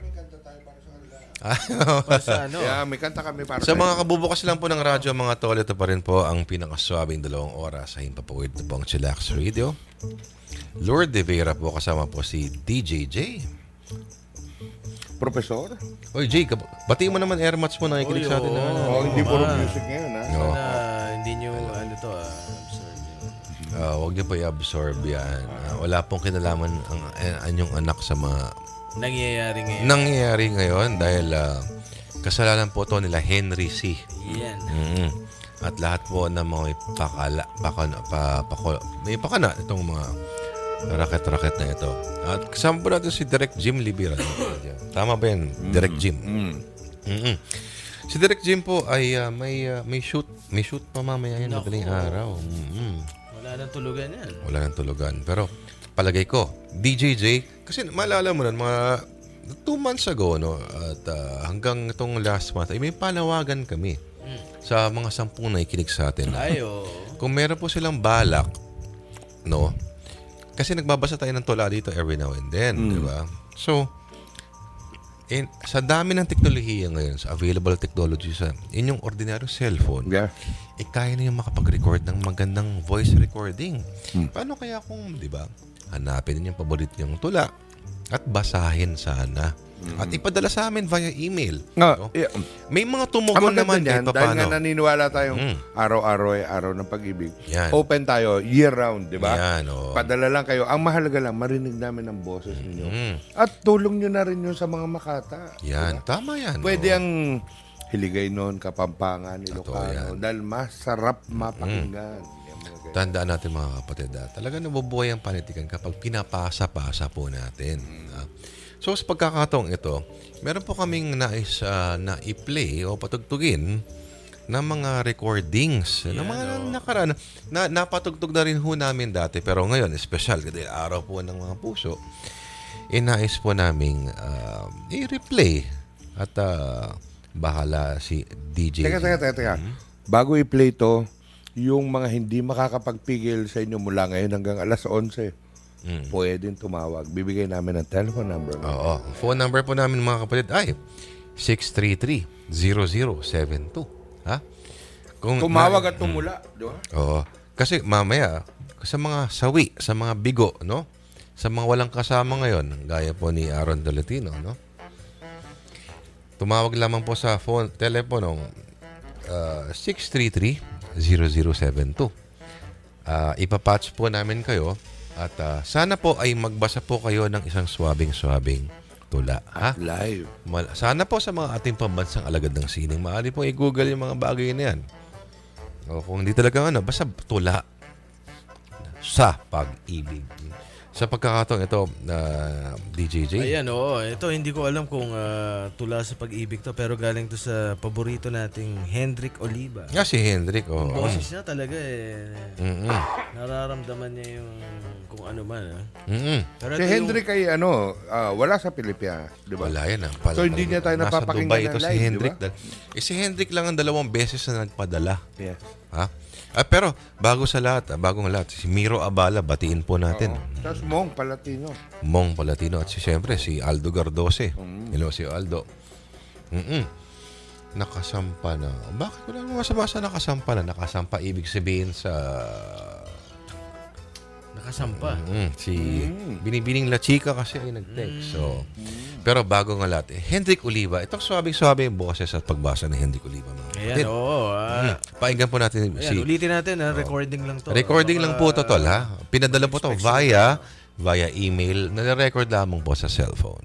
S4: May kanta kami para
S2: sa mga kabubukas lang po ng radyo, mga tol, ito pa rin po ang pinakaswabing 2 oras sa himpapawid na po ang Chillax Radio. Lord De Vera po, kasama po si DJJ.
S4: Professor?
S2: Oy, Jay, batiin mo naman airmats mo na ikinig sa atin.
S4: Hindi puro music ngayon, ha?
S5: Hindi nyo, absorb yun.
S2: Huwag nyo pa i-absorb yan. Wala pong kinalaman ang anyong anak sa mga nangyayari ngayon dahil kasalanan po to nila Henry C.
S5: Yan.
S2: At lahat po ng mga may pakana itong mga raket-raket na ito. At kasama po natin si Direk Jim Libira. Tama ba yan? Direk Jim. Si Direk Jim po ay may shoot pa mamaya yan madaling araw.
S5: Wala nang tulugan yan.
S2: Wala nang tulugan. Pero palagay ko, DJJ, kasi maalala mo nun, mga 2 months ago, no, at hanggang itong last month, ay may panawagan kami sa mga 10 na ikinig sa atin. Kung meron po silang balak, no, kasi nagbabasa tayo ng tula dito every now and then, di ba? So, sa dami ng teknolohiya ngayon, sa available technology sa inyong ordinaryong cellphone, kaya na yung makapag-record ng magandang voice recording. Paano kaya kung, di ba, hanapin niyo yung paborito niyong tula at basahin sana. At ipadala sa amin via email. May mga tumugon naman kahit
S4: dahil nga naniniwala tayong araw-araw ay araw ng pag-ibig. Open tayo year-round, di ba? Padala lang kayo. Ang mahalaga lang, marinig namin ang boses ninyo. At tulong nyo na rin yun sa mga makata.
S2: Yan, tama yan.
S4: Pwede ang Hiligaynon, Kapampangan, Ilocano. Dahil masarap mapakinggan.
S2: Tandaan natin mga kapatid, talaga nabubuhay ang panitikan kapag pinapasa-pasa po natin. So sa pagkakataong ito, meron po kaming nais na i-play o patugtugin ng mga recordings ng mga nakaraan. Napatugtog na rin ho namin dati, pero ngayon, espesyal, kasi araw po ng mga puso, nais po naming i-replay at bahala si DJ.
S4: Teka. Bago i-play to, yung mga hindi makakapagpigil sa inyo mula ngayon hanggang alas 11, pwedeng tumawag. Bibigay namin ang telephone number.
S2: Oo. Phone number po namin mga kapatid ay 633-0072. Ha?
S4: Kung tumawag at tumula.
S2: Oo. Kasi mamaya, sa mga sawi, sa mga bigo, no? Sa mga walang kasama ngayon, gaya po ni Aaron Tolentino, no? Tumawag lamang po sa teleponong 633-0072. Ipapatch po namin kayo at sana po ay magbasa po kayo ng isang swabing-swabing tula.
S4: At live.
S2: Sana po sa mga ating pambansang alagad ng sining, maaari po i-google yung mga bagay na yan. O kung hindi talaga basta tula sa pag-ibig. Sa pagkakataong ito, DJJ.
S5: Ayan, oo. Ito, hindi ko alam kung tula sa pag-ibig to, pero galing to sa paborito nating Hendrik Oliva.
S2: Si Hendrik,
S5: Ang boses niya talaga nararamdaman niya yung kung ano man.
S4: Si
S5: Pero ito
S4: Hendrik ay wala sa Pilipinas, di ba?
S2: Wala yan.
S4: So, hindi niya tayo napapakinggan
S2: Dubai ito
S4: na
S2: si
S4: live,
S2: Hendrik.
S4: di ba?
S2: Si Hendrik lang ang 2 beses na nagpadala.
S4: Yes.
S2: Ha? Pero bagong lahat, si Miro Abala, batiin po natin.
S4: Tapos Mong Palatino.
S2: Mong Palatino at siyempre si Aldo Gardose. Hello, si Aldo. Nakasampa na. Bakit wala nang masama sa nakasampa na? Nakasampa ibig sabihin sa...
S5: nakasampa.
S2: Si Binibining La Chica kasi ay nag-text. So, pero bago nga lahat, Hendrik Oliva. Itong swabing-swabe yung boses at pagbasa ni Hendrik Oliva.
S5: Ayan, oo.
S2: Pakinggan po natin.
S5: Ayan, ulitin natin. Recording lang to.
S2: Recording lang po to, tol, ha? Pinadala po to via email. Nare-record lamang po sa cellphone.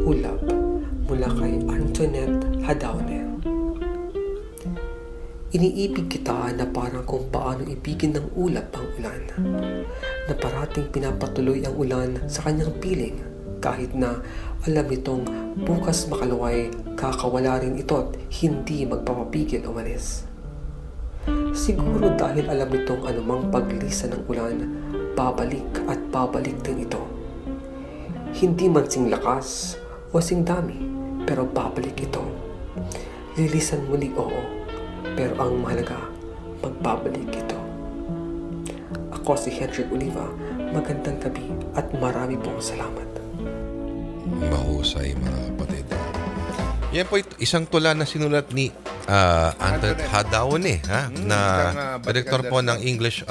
S10: Ulap mula kay Antoinette Hadaone. Iniibig kita na parang kung paano ibigin ng ulap ang ulan, na parating pinapatuloy ang ulan sa kanyang piling kahit na alam nitong bukas makalaway kakawala rin ito't hindi magpapapigil umalis. Siguro dahil alam nitong anumang paglisa ng ulan, babalik at babalik din ito. Hindi man sing lakas o sing dami, pero babalik ito. Lilisan muli, oo. Pero ang mahalaga, magbabalik ito. Ako si Hendrik Oliva. Magandang gabi at marami pong salamat.
S2: Mahusay, mga kapatid. Yan po isang tula na sinulat ni Antoinette Hadaone, na director po ng English,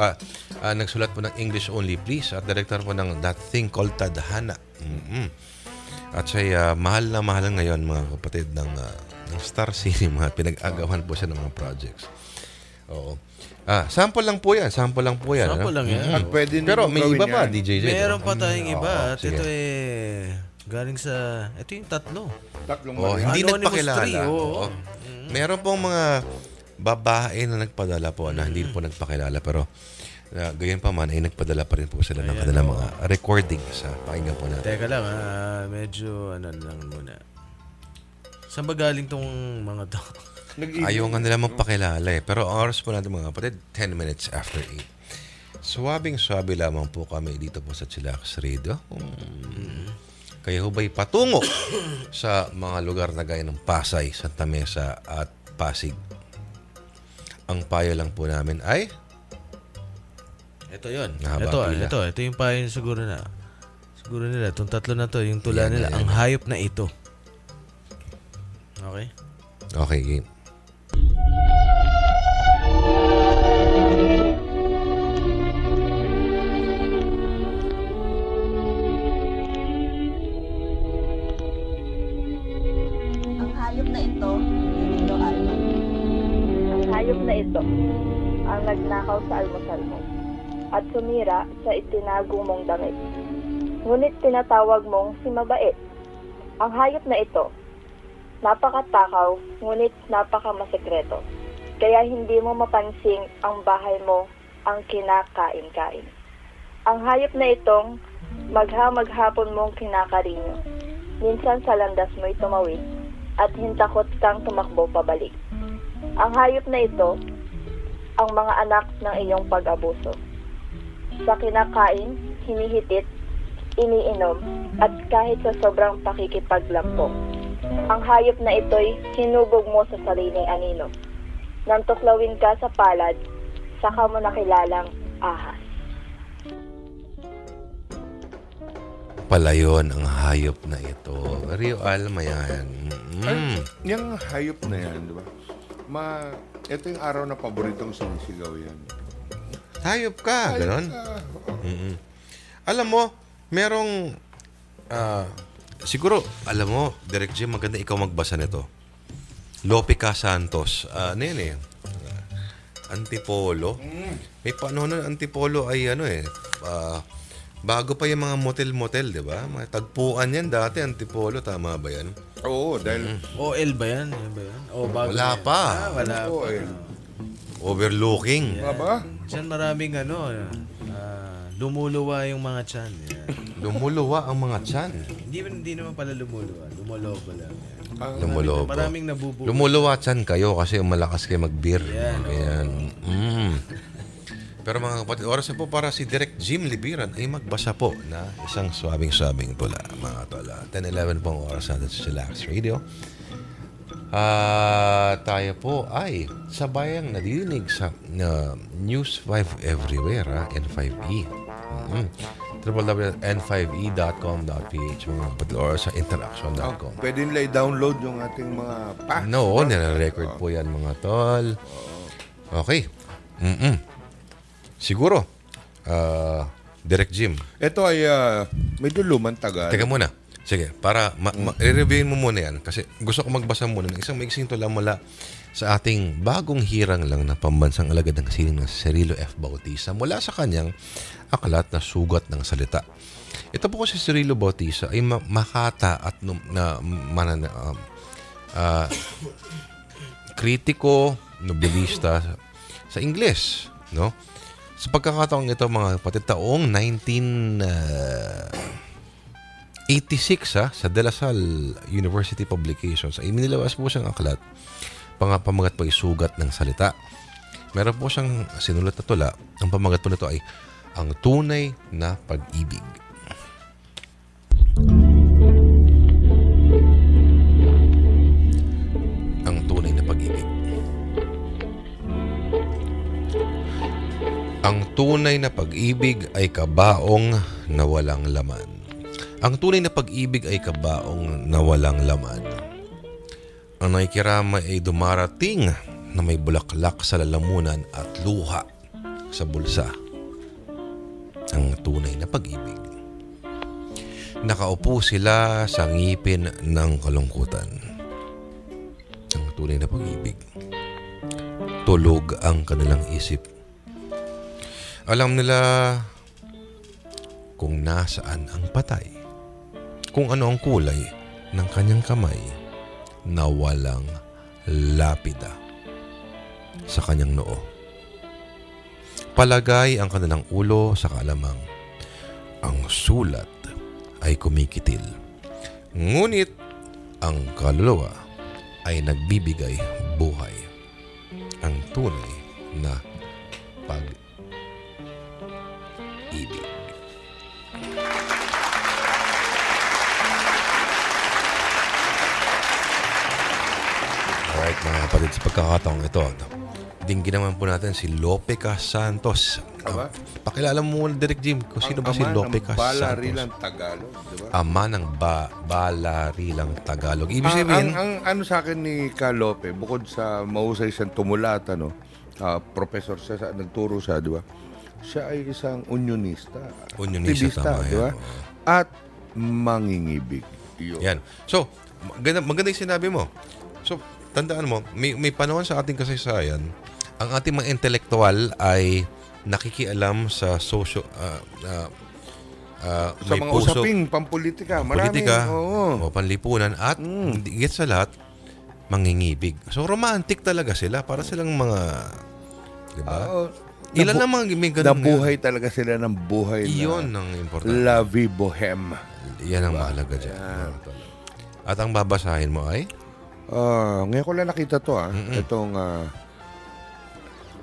S2: nagsulat po ng English Only Please at director po ng That Thing Called Tadhana. At siya mahal na ngayon, mga kapatid, ng Star Cinema. Pinag-agawan po siya ng mga projects. Oo. Sample lang po yan.
S5: Sample lang yan.
S4: At pwede
S2: pero may iba pa,
S4: yan.
S2: DJJ.
S5: Meron pa tayong iba. At
S2: sige.
S5: ito galing sa... Ito yung tatlo.
S4: Tatlong
S2: hindi
S5: Anonymous
S2: nagpakilala.
S5: 3, oo.
S2: Meron pong mga babae na nagpadala po na hindi po nagpakilala, pero gayon pa man ay nagpadala pa rin po sila ng kanilang mga recording sa pakinggan po natin.
S5: Teka lang, medyo ano lang muna. Saan ba galing tong mga to?
S2: Ayaw nga nila magpakilala pero ang oras po natin, mga kapatid, 10 minutes after 8. Swabing-swabe lamang po kami dito po sa Chillax Radio. Kaya hubay patungo sa mga lugar na gaya ng Pasay, Santa Mesa at Pasig. Ang payo lang po namin ay
S5: ito yun.
S2: Nahaba pila.
S5: Ito yung payo siguro nila. Itong tatlo na to, yung tula nila. Ang hayop na ito. Okay?
S2: Okay, game.
S7: Ang hayop na ito, ito Alma.
S6: Ang hayop na ito ang nagnakaw sa almusal mo at sumira sa itinagong mong damit. Ngunit tinatawag mong si mabait. Ang hayop na ito, napakatakaw, ngunit napakamasekreto. Kaya hindi mo mapansing ang bahay mo ang kinakain-kain. Ang hayop na itong maghapon mong kinakarinyo. Minsan sa landas mo'y tumawid at hintakot kang tumakbo pabalik. Ang hayop na ito, ang mga anak ng iyong pag-abuso. Sa kinakain, hinihitit, iniinom, at kahit sa sobrang pakikipaglampok. Ang hayop na ito'y hinubog mo sa sariling anino. Nang tuklawin ka sa palad, saka mo nakilalang ahas.
S2: Palayon ang hayop na ito. Rio Alma yan.
S4: Yung hayop na yan, di ba? Ito yung araw na paboritong sinisigaw yan.
S2: Hayop ka, ganon. Alam mo, merong siguro, alam mo, Direk Jim, maganda ikaw magbasa nito. Lopica Santos. Ano yun Antipolo. May panahon na Antipolo ay bago pa yung mga motel-motel, di ba? Mga tagpuan yan dati, Antipolo. Tama ba yan?
S4: Oo, dahil...
S5: OL ba yan? Yan ba yan? O, bago
S2: Wala
S5: yan.
S2: pa.
S5: Wala pa.
S2: Overlooking.
S4: Aba?
S5: Diyan maraming lumuluwa yung mga tiyan. Yan.
S2: Lumuluwa ang mga tiyan.
S5: Hindi naman pala lumuluwa. Lumolobo lang. Yan.
S2: Lumulobo.
S5: Maraming nabubuo.
S2: Lumuluwa tiyan kayo kasi malakas kayo mag-beer.
S5: Yan.
S2: Ayan. Pero mga kapatid, oras na po para si Direk Jim Libiran ay magbasa po na isang swabing-swabing tula, mga tola. 10:11 pong oras natin sa Chillax Radio. Tayo po ay sabayang nadidinig sa News 5 Everywhere, N5E. www.n5e.com.ph mga kapatid, or sa interaction.com.
S4: Pwede nila i-download yung ating mga packs.
S2: No, nire-record po yan mga tol. Okay. Siguro, Direk Jim.
S4: Ito ay medyo lumang tagal.
S2: Teka muna. Sige, para i-reviewin mo muna yan. Kasi gusto ko magbasa muna ng isang maiksing tula mula sa ating bagong hirang lang na pambansang alagad ng sining na Cirilo F. Bautista mula sa kanyang aklat na Sugat ng Salita. Ito po kasi si Cirilo Bautista ay makata at kritiko, nobelista sa Ingles, no? Sa pagkakataong ito mga kapatid, taong 1986 sa De La Salle University Publications ay inilawas po siyang aklat. Pamagat po ay Sugat ng Salita. Meron po siyang sinulat na tula. Ang pamagat po nito ay Ang Tunay na Pag-ibig. Ang tunay na pag-ibig. Ang tunay na pag-ibig ay kabaong na walang laman. Ang tunay na pag-ibig ay kabaong na walang laman. Ang nakikiramay ay dumarating na may bulaklak sa lalamunan at luha sa bulsa. Ang tunay na pag-ibig. Nakaupo sila sa ngipin ng kalungkutan. Ang tunay na pag-ibig. Tulog ang kanilang isip. Alam nila kung nasaan ang patay, kung ano ang kulay ng kanyang kamay na walang lapida sa kanyang noo. Palagay ang kanilang ulo sa kalamang. Ang sulat ay kumikitil. Ngunit ang kaluluwa ay nagbibigay buhay. Ang tunay na pag-ibig. Alright mga kapatid, sa pagkakataong ito, dinggin naman po natin si Lope Casantos. Pakilala mo muna, Direk Jim, kung sino ba si Lope Casantos?
S4: Balarilang Tagalog, diba?
S2: Ama ng Balarilang Tagalog. Ibig sabihin,
S4: ang ano sa akin ni Ka Lope, bukod sa mahusay siyang tumulat, professor siya, nagturo siya, di ba? Siya ay isang unionista.
S2: Unionista, tama yan.
S4: Diba? At mangingibig.
S2: Yan. So, maganda yung sinabi mo. So, tandaan mo, may panahon sa ating kasaysayan, ang ating mga intelektual ay nakikialam sa sa
S4: mga usaping pampolitika.
S2: O panlipunan at higit sa lahat, mangingibig. So, romantic talaga sila. Para silang mga, di ba? Ilan namang may ganun
S4: nabuhay talaga sila ng buhay
S2: iyon ang importante.
S4: La vie bohème.
S2: Yan ang mahalaga dyan. At ang babasahin mo ay?
S4: Ngayon ko lang nakita to itong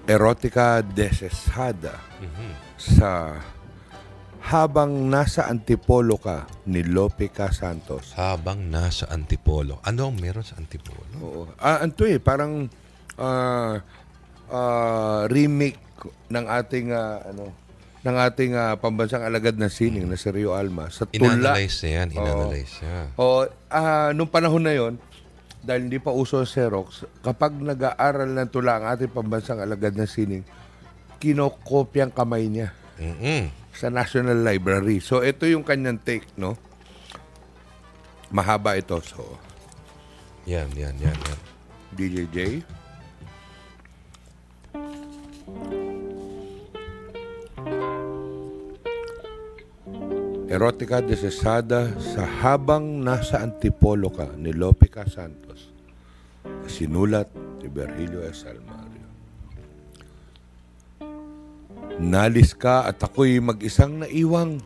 S4: Erotica Desesada sa Habang Nasa Antipolo Ka ni Lope Casantos.
S2: Habang Nasa Antipolo. Ano ang meron sa Antipolo?
S4: Oo. Anto parang remake ng ating pambansang alagad na sining na si Rio Alma sa tula.
S2: Inanalyze niya.
S4: Nung panahon na yon, dahil hindi pa uso ang Xerox, kapag nag-aaral ng tula ang ating pambansang alagad na sining, kinokopyang kamay niya sa National Library. So, ito yung kanyang take, no? Mahaba ito. So,
S2: yan.
S4: DJJ. Erotica Desesada sa Habang Nasa Antipolo Ka ni Lope Casantos. Sinulat ni Virgilio S. Almario. Nalis ka at ako'y mag-isang naiwang.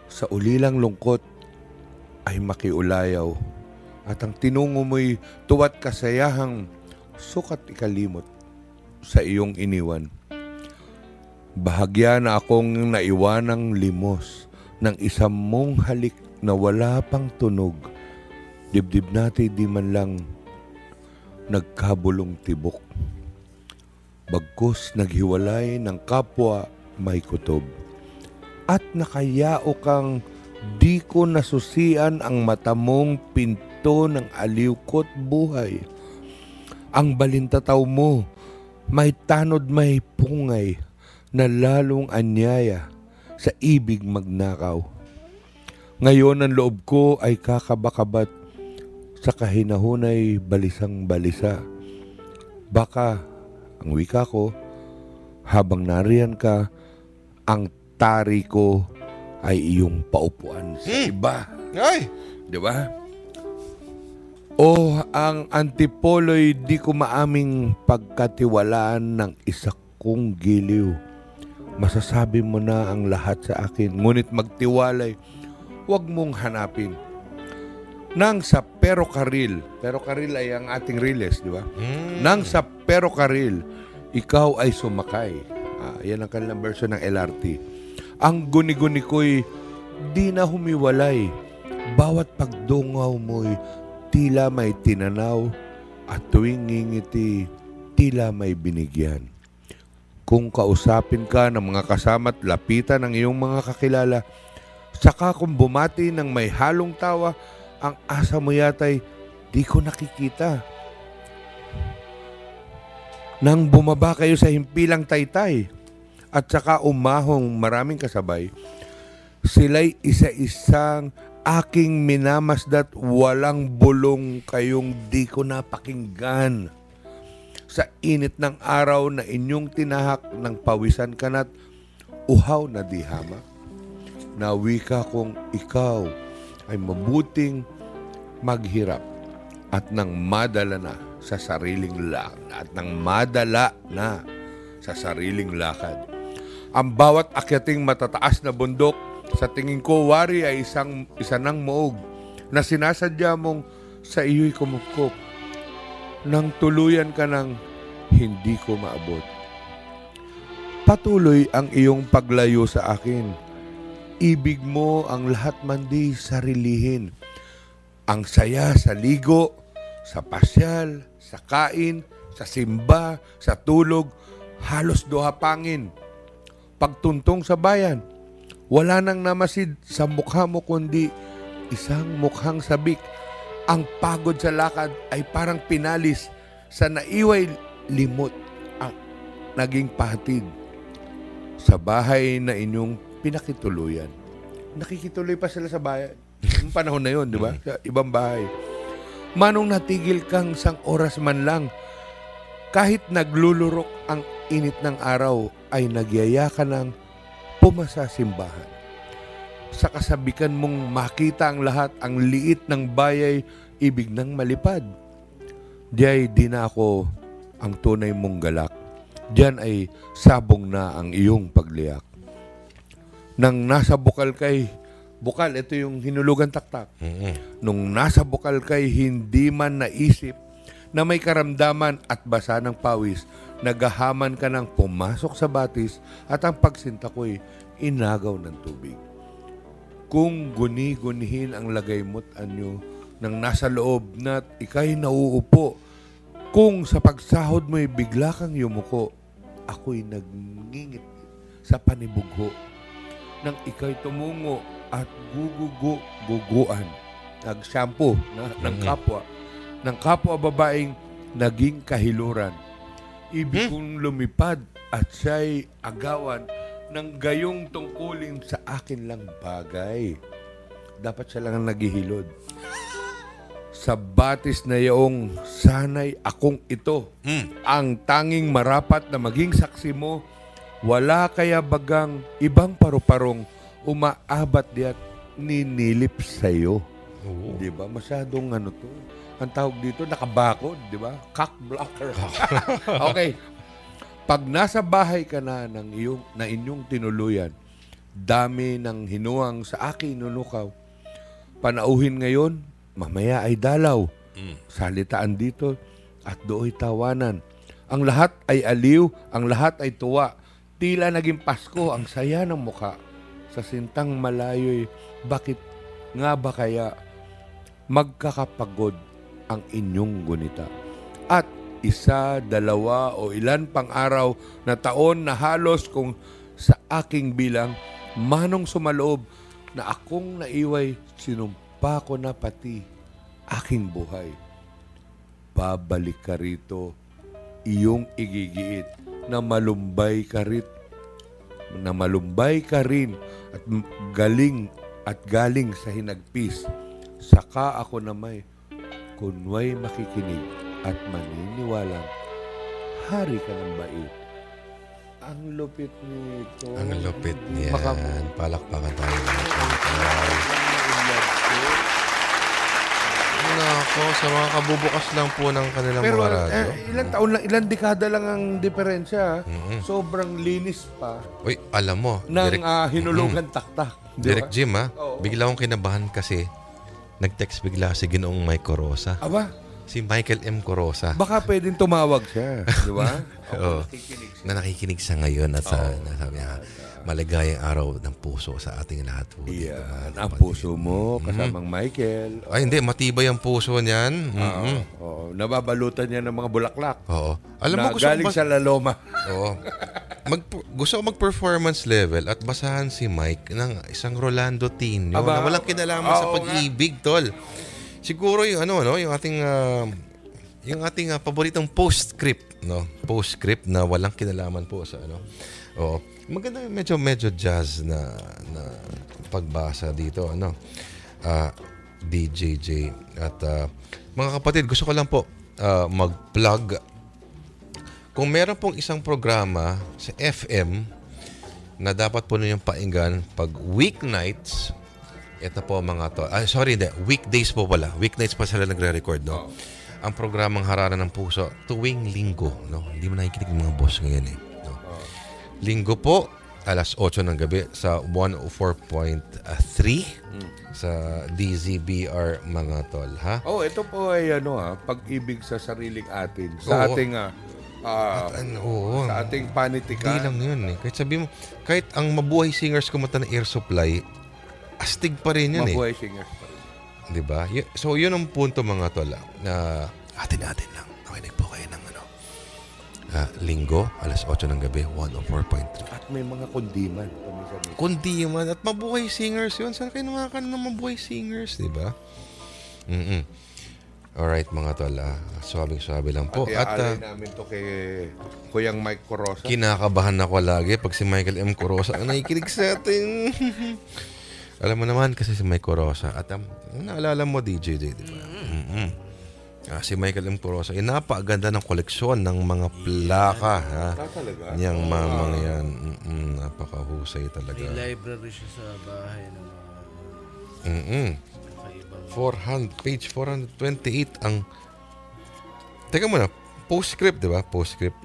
S4: Sa ulilang lungkot ay makiulayaw at ang tinungo mo'y tuwa't kasayahang sukat ikalimot sa iyong iniwan. Bahagya na akong naiwanang limos ng isang mong halik na wala pang tunog. Dibdib natin di man lang nagkabulong tibok. Bagkus naghiwalay ng kapwa may kutob. At nakayao kang di ko nasusian ang mata mong pinto ng aliw ko't buhay. Ang balintataw mo may tanod may pungay na lalong anyaya sa ibig magnakaw. Ngayon ang loob ko ay kakabakabat sa kahinahunay balisang balisa. Baka ang wika ko, habang nariyan ka, ang tari ko ay iyong paupuan sa iba.
S2: Ay!
S4: Di ba? O ang antipolo'y di ko maaming pagkatiwalaan ng isa kong giliw. Masasabi mo na ang lahat sa akin, ngunit magtiwalay, huwag mong hanapin. Nang sa Pero Karil ay ang ating riles, di ba? Nang sa Pero Karil, ikaw ay sumakay. Yan ang kanilang version ng LRT. Ang guni-guni ko'y di na humiwalay. Bawat pagdungaw mo'y tila may tinanaw at tuwing ngingiti, tila may binigyan. Kung kausapin ka ng mga kasama't lapitan ng iyong mga kakilala, saka kung bumati ng may halong tawa, ang asa mo yata'y di ko nakikita. Nang bumaba kayo sa himpilang taytay at saka umahong maraming kasabay, sila'y isa-isang aking minamasdat, walang bulong kayong di ko napakinggan. Sa init ng araw na inyong tinahak ng pawisan kanat, uhaw na dihama. Nawika kong ikaw ay mabuting maghirap at nang madala na sa sariling lakad. Ang bawat akyating matataas na bundok, sa tingin ko wari ay isa ng moog na sinasadya mong sa iyo'y kumupkop. Nang tuluyan ka ng hindi ko maabot. Patuloy ang iyong paglayo sa akin. Ibig mo ang lahat mandi sarilihin. Ang saya sa ligo, sa pasyal, sa kain, sa simba, sa tulog, halos duhapangin. Pagtuntong sa bayan, wala nang namasid sa mukha mo kundi isang mukhang sabik. Ang pagod sa lakad ay parang pinalis sa naiway limot ang naging pahatid sa bahay na inyong pinakituluyan. Nakikituloy pa sila sa bahay. Yung panahon na yun, di ba? Sa ibang bahay. Manong natigil kang sang oras man lang, kahit naglulurok ang init ng araw, ay nagyaya ka ng pumasa simbahan. Sa kasabikan mong makita ang lahat, ang liit ng bayay, ibig nang malipad. Diya'y di na ako ang tunay mong galak. Diyan ay sabong na ang iyong pagliyak. Nang nasa bukal kay, bukal, ito yung hinulugan taktak. Nung nasa bukal kay, hindi man naisip na may karamdaman at basa ng pawis, nagahaman ka ng pumasok sa batis at ang pagsinta ko'y inagaw ng tubig. Kung guni-gunihin ang lagay mo't anyo nang nasa loob na't ika'y nauupo, kung sa pagsahod mo'y bigla kang yumuko, ako'y nagngingit sa panibugho. Nang ika'y tumungo at guguguan, nag-shampoo ng kapwa babaeng naging kahiluran. Ibig kong lumipad at siya'y agawan ng gayong tungkulin sa akin lang bagay. Dapat siya lang ang naghihilod. Sa batis na yaong sanay akong ito, ang tanging marapat na maging saksi mo. Wala kaya bagang ibang paru-parong umaabat diat ninilip sa'yo. Di ba? Masyadong to. Ang tawag dito, nakabakod, di ba? Cock blocker. Okay. Pag nasa bahay ka na na inyong tinuluyan, dami ng hinuang sa akin nunukaw. Panauhin ngayon, mamaya ay dalaw. Salitaan dito at dooy tawanan. Ang lahat ay aliw, ang lahat ay tuwa. Tila naging Pasko ang saya ng muka. Sa sintang malayo'y bakit nga ba kaya magkakapagod ang inyong gunita? At isa, dalawa o ilan pang araw na taon na halos kung sa aking bilang, manong sumaloob na akong naiway, sinumpa ko na pati aking buhay. Babalik ka rito, iyong igigiit na malumbay ka rin at galing sa hinagpis. Saka ako na may kunway makikinig at maniniwalang hari ka ng bait. Ang lupit nito.
S2: Ang lupit niyan. Palakpakan tayo. Nako, sa mga kabubukas lang po ng kanilang
S4: pero,
S2: mga radyo.
S4: Ilang taon lang, ilang dekada lang ang diferensya. Sobrang linis pa.
S2: Uy, alam mo.
S4: Ng hinulugan taktak.
S2: Direct Jim, bigla akong kinabahan kasi nag-text bigla si Ginoong Mike Corosa.
S4: Aba?
S2: Si Michael M. Corosa.
S4: Baka pwedeng tumawag siya. Di ba?
S2: Oo. Na nakikinig siya ngayon at sabi niya, maligayang araw ng puso sa ating lahat po.
S4: Yan. Ang puso mo, kasamang Michael.
S2: Ay, hindi. Matibay ang puso niyan.
S4: Nababalutan niya ng mga bulaklak.
S2: Oo. Alam mo, gusto
S4: galing sa laloma.
S2: Oo. Gusto ko mag-performance level at basahan si Mike ng isang Rolando Tino na walang kinalaman sa pag-ibig, tol. Siguro yung yung ating paboritong postscript, no? Postscript na walang kinalaman po sa Oo. Maganda medyo jazz na pagbasa dito, DJJ. At mga kapatid, gusto ko lang po mag-plug. Kung meron pong isang programa sa FM na dapat po ninyong painggan pag weeknights, ito po mga to. Weekdays po pala. Weeknights pa sila nagre-record, no? Ang programang Harana ng Puso, tuwing linggo, no? Hindi mo nakikinig ng mga boss ngayon, no? Linggo po, alas 8 ng gabi sa 104.3 sa DZBR mga tol, ha?
S4: Ito po ay pag-ibig sa sariling atin. Sa ating sa ating panitikan.
S2: Hindi lang yun, Kahit sabi mo, kahit ang mabuhay singers kumanta ng Air Supply, astig pa rin yun,
S4: mabuhay singers pa rin.
S2: Diba? So, yun ang punto mga tol, na atin lang. Nakinig po kayo ng linggo, alas 8 ng gabi, 104.3.
S4: At may mga kundiman.
S2: Kundiman at mabuhay singers yun. Saan kayo nakakaroon ng mabuhay singers, diba? Alright mga tol, suwabing-suwabe lang po.
S4: At iaalay namin to kay Kuyang Mike Corosa.
S2: Kinakabahan ako lagi pag si Michael M. Corosa ang nakikinig sa atin. Alam mo naman kasi si Mike Corosa at naalala mo DJ, di ba? Si Michael M. Corosa, napakaganda ng koleksyon ng mga plaka, ha?
S4: Talaga?
S2: Niyang mamang yan. Napakahusay talaga.
S5: May library siya sa bahay ng
S2: page 428 ang... Teka muna, postscript, di ba? Postscript.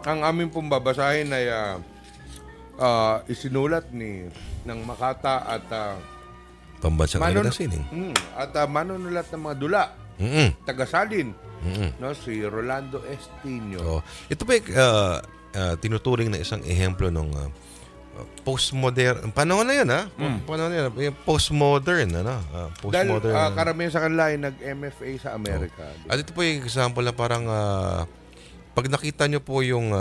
S4: Ang aming pong babasahin ay isinulat ng Makata at
S2: Pambansang Alaga ng Sining.
S4: At manunulat ng mga dula. Tagasalin. Si Rolando Estino.
S2: Ito pa tinuturing na isang ehemplo ng postmodern. Panahon na yun, ha? Panahon na yun. Postmodern, postmodern.
S4: Dahil karamihan sa kanila ay nag-MFA sa Amerika.
S2: At ito po yung example na parang pag nakita nyo po yung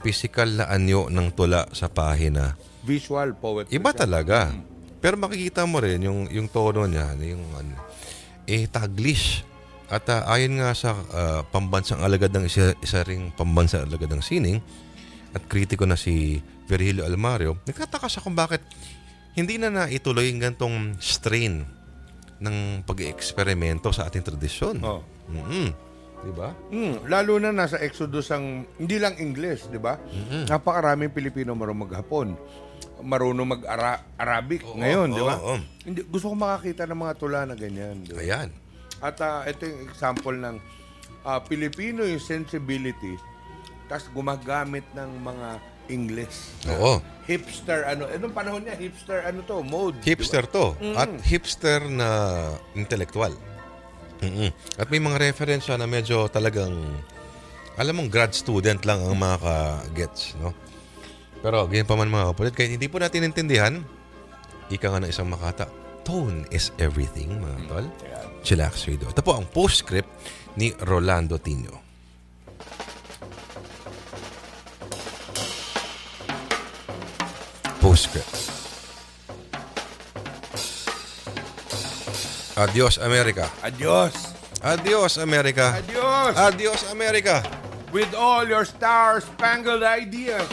S2: physical na anyo ng tula sa pahina.
S4: Visual poetry.
S2: Iba talaga. Pero makikita mo rin yung tono niya, yung Taglish. At ayon nga sa pambansang alagad ng isa ring pambansang alagad ng sining at kritiko na si Virgilio Almario, nagtataka siya kung bakit hindi na naituloy yung gantong strain ng pag-eksperimento sa ating tradisyon. Diba?
S4: Lalo na nasa Exodus ang hindi lang English, di ba? Napakaraming Pilipino marunong maghapon. Marunong mag-Arabic ngayon, di ba? Gusto ko makakita ng mga tula na ganyan. Diba?
S2: Ayan.
S4: At ito yung example ng Pilipino yung sensibility, tas gumagamit ng mga English.
S2: Oo.
S4: Hipster, nung panahon niya, hipster, mode.
S2: Hipster to. At hipster na intellectual. At may mga referensya na medyo talagang, alam mong grad student lang ang makaka-gets, no? Pero ganyan pa man mga kapatid, kahit hindi po natin intindihan, ika nga ng isang makata, tone is everything, mga tol. Chillax Radio. Ito po ang postscript ni Rolando Tino. Postscript. Adios, America.
S4: Adios.
S2: Adios, America.
S4: Adios.
S2: Adios, America.
S4: With all your star-spangled ideas.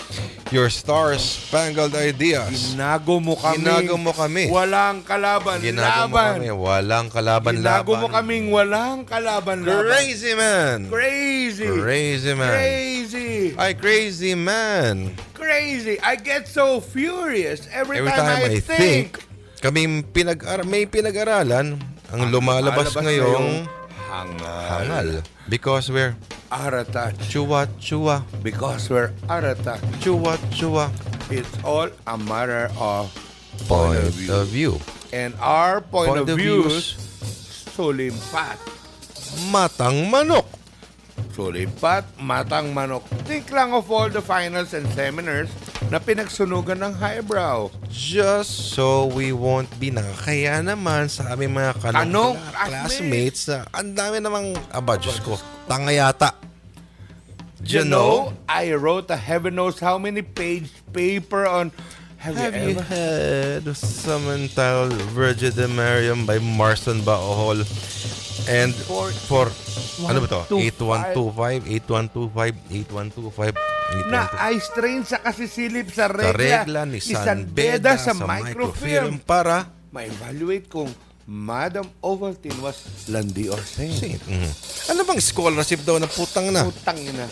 S2: Your star-spangled ideas.
S4: Ginago mo kami.
S2: Ginago mo kami.
S4: Walang kalaban-laban.
S2: Ginago mo kami. Walang kalaban-laban.
S4: Ginago mo kaming walang kalaban-laban.
S2: Crazy man.
S4: Crazy.
S2: Crazy man.
S4: Crazy.
S2: Ay, crazy man.
S4: Crazy. I get so furious every
S2: Every
S4: time I think.
S2: Kami may pinag-aralan ang lumalabas ngayong hangal. Because we're
S4: Arata.
S2: Chua.
S4: Because we're Arata.
S2: Chua.
S4: It's all a matter of
S2: Point of view.
S4: And our point of views, sulimpat.
S2: Matang manok.
S4: Sulimpat, matang manok. Think lang of all the finals and seminars na pinagsunugan ng highbrow.
S2: Just so we won't be nakakaya naman sa aming mga classmates na ang dami namang, Diyos ko, tanga yata.
S4: You know, I wrote a heaven knows how many page paper on Have you
S2: ever had some entitled Virgin de Mariam by Marston Baohol? And for ano ba to? 8125
S4: na ice train sa kasisilip sa regla
S2: ni
S4: San Beda sa microfilm
S2: para
S4: ma-evaluate kung Madam Ovaltine was landi or saint.
S2: Ano bang scholarship daw na putang na?
S4: Putang ina.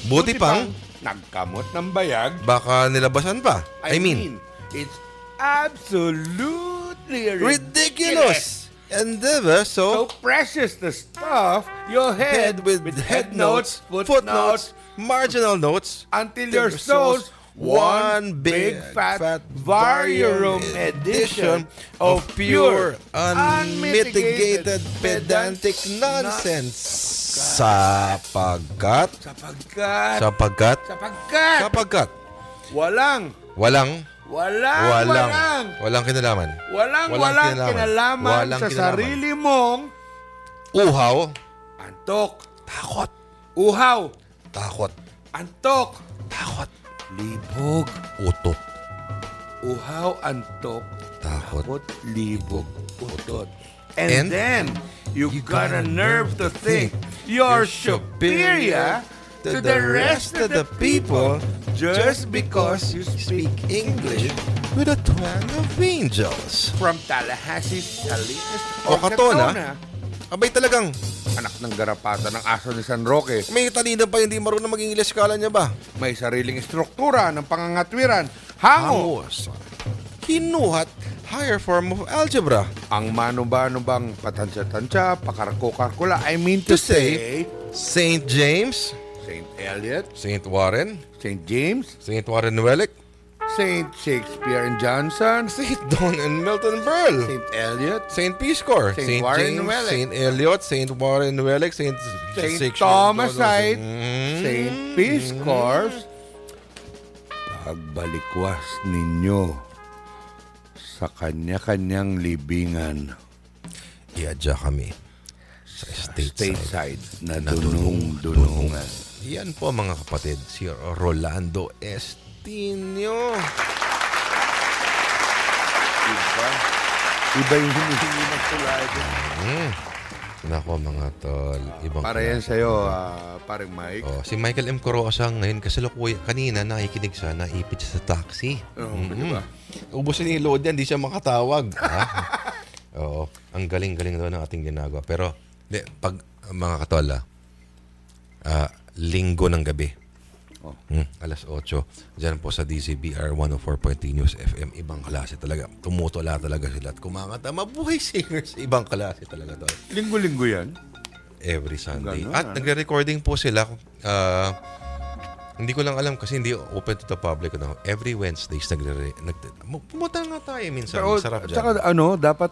S2: Buti pang
S4: nagkamot ng bayag.
S2: Baka nilabasan pa. I mean,
S4: it's absolutely
S2: ridiculous. Endeavor so
S4: precious to stuff your head with head notes, footnotes,
S2: marginal notes
S4: until your soul's one big fat Variorum edition of pure, unmitigated pedantic nonsense.
S2: Sapagkat walang kinalaman.
S4: Walang kinalaman sa sarili mong
S2: uhaw,
S4: antok,
S2: takot.
S4: Uhaw,
S2: takot.
S4: Antok,
S2: takot.
S4: Libog,
S2: utot.
S4: Uhaw, antok,
S2: takot,
S4: libog, utot. And then you got a nerve to think you're superior to the rest of the people just because you speak English
S2: with a twang of angels.
S4: From Tallahassee, Salinas,
S2: o Katona, abay talagang
S4: anak ng garapata ng aso ni San Roque.
S2: May talino pa hindi marunong mag-English, kala niya ba?
S4: May sariling struktura ng pangangatwiran. Hango.
S2: Kinuhat higher form of algebra.
S4: Ang mano-bano bang patansya-tansya, pakarko-karkula. I mean to say,
S2: St. James,
S4: St. Eliot,
S2: St. Warren,
S4: St. James,
S2: St. Warren Wellick,
S4: St. Shakespeare and Johnson,
S2: St. Don and Milton Berle,
S4: St. Eliot,
S2: St. Piscor,
S4: St. Warren
S2: James,
S4: Wellick,
S2: St. Eliot, St. Warren Wellick, St.
S4: Thomasite, St. Piscor. Pagbalikwas ninyo sa kanya-kanyang libingan,
S2: iadya kami sa stateside
S4: na dunong-dunungan.
S2: Yan po mga kapatid, si Rolando Estino.
S4: Iba yung hinihingi ng tulad.
S2: Nako mga tol, ibang
S4: para yan sa'yo, paring Mike.
S2: Si Michael M. Corosa ngayon kasalukuyan kanina nakikinig siya, naipit siya sa taxi.
S4: Diba?
S2: Ubus ni load yan, di siya makatawag. Oo, ang galing-galing daw ng ating ginagawa. Pero pag mga katol, linggo ng gabi, alas 8, dyan po sa DZBR 104.3 News FM, ibang klase talaga. Tumutula talaga sila at kumakanta. Mabuhay singers, ibang klase talaga to.
S4: Linggo-linggo yan?
S2: every Sunday.
S4: Ganun,
S2: At nagre-recording po sila. Hindi ko lang alam kasi hindi open to the public. No? Every Wednesdays pumunta nga tayo minsan.
S4: Pero,
S2: Masarap dyan.
S4: tsaka dapat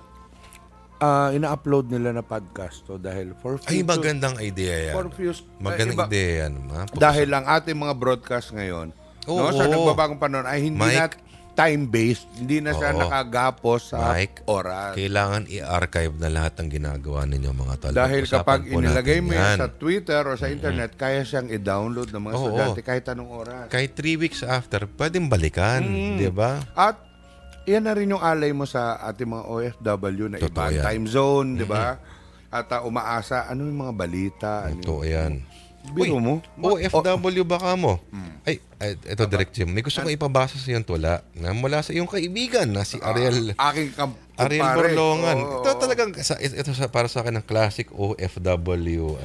S4: ina-upload nila na podcast to dahil for
S2: Ay, magandang idea yan. Magandang idea yan.
S4: Dahil ang ating mga broadcast ngayon, sa nagbabagong panahon ay hindi na time-based, hindi na siya nakagapos sa oras.
S2: Kailangan i-archive na lahat ng ginagawa ninyo mga tol.
S4: Dahil kapag inilagay mo yan sa Twitter o sa internet, kaya siyang i-download ng mga estudyante kahit anong oras.
S2: Kahit 3 weeks after, pwedeng balikan. Di ba?
S4: At yan na rin yung alay mo sa ating mga OFW na ibang time zone, di ba? At umaasa, ano yung mga balita?
S2: Totoo yan.
S4: Biro mo?
S2: OFW baka mo. Ay, ito Direct Jim. May gusto kong ipabasa sa iyong tula na mula sa iyong kaibigan na si Ariel. Ariel Borlongan. Ito talagang, para sa akin ng classic OFW,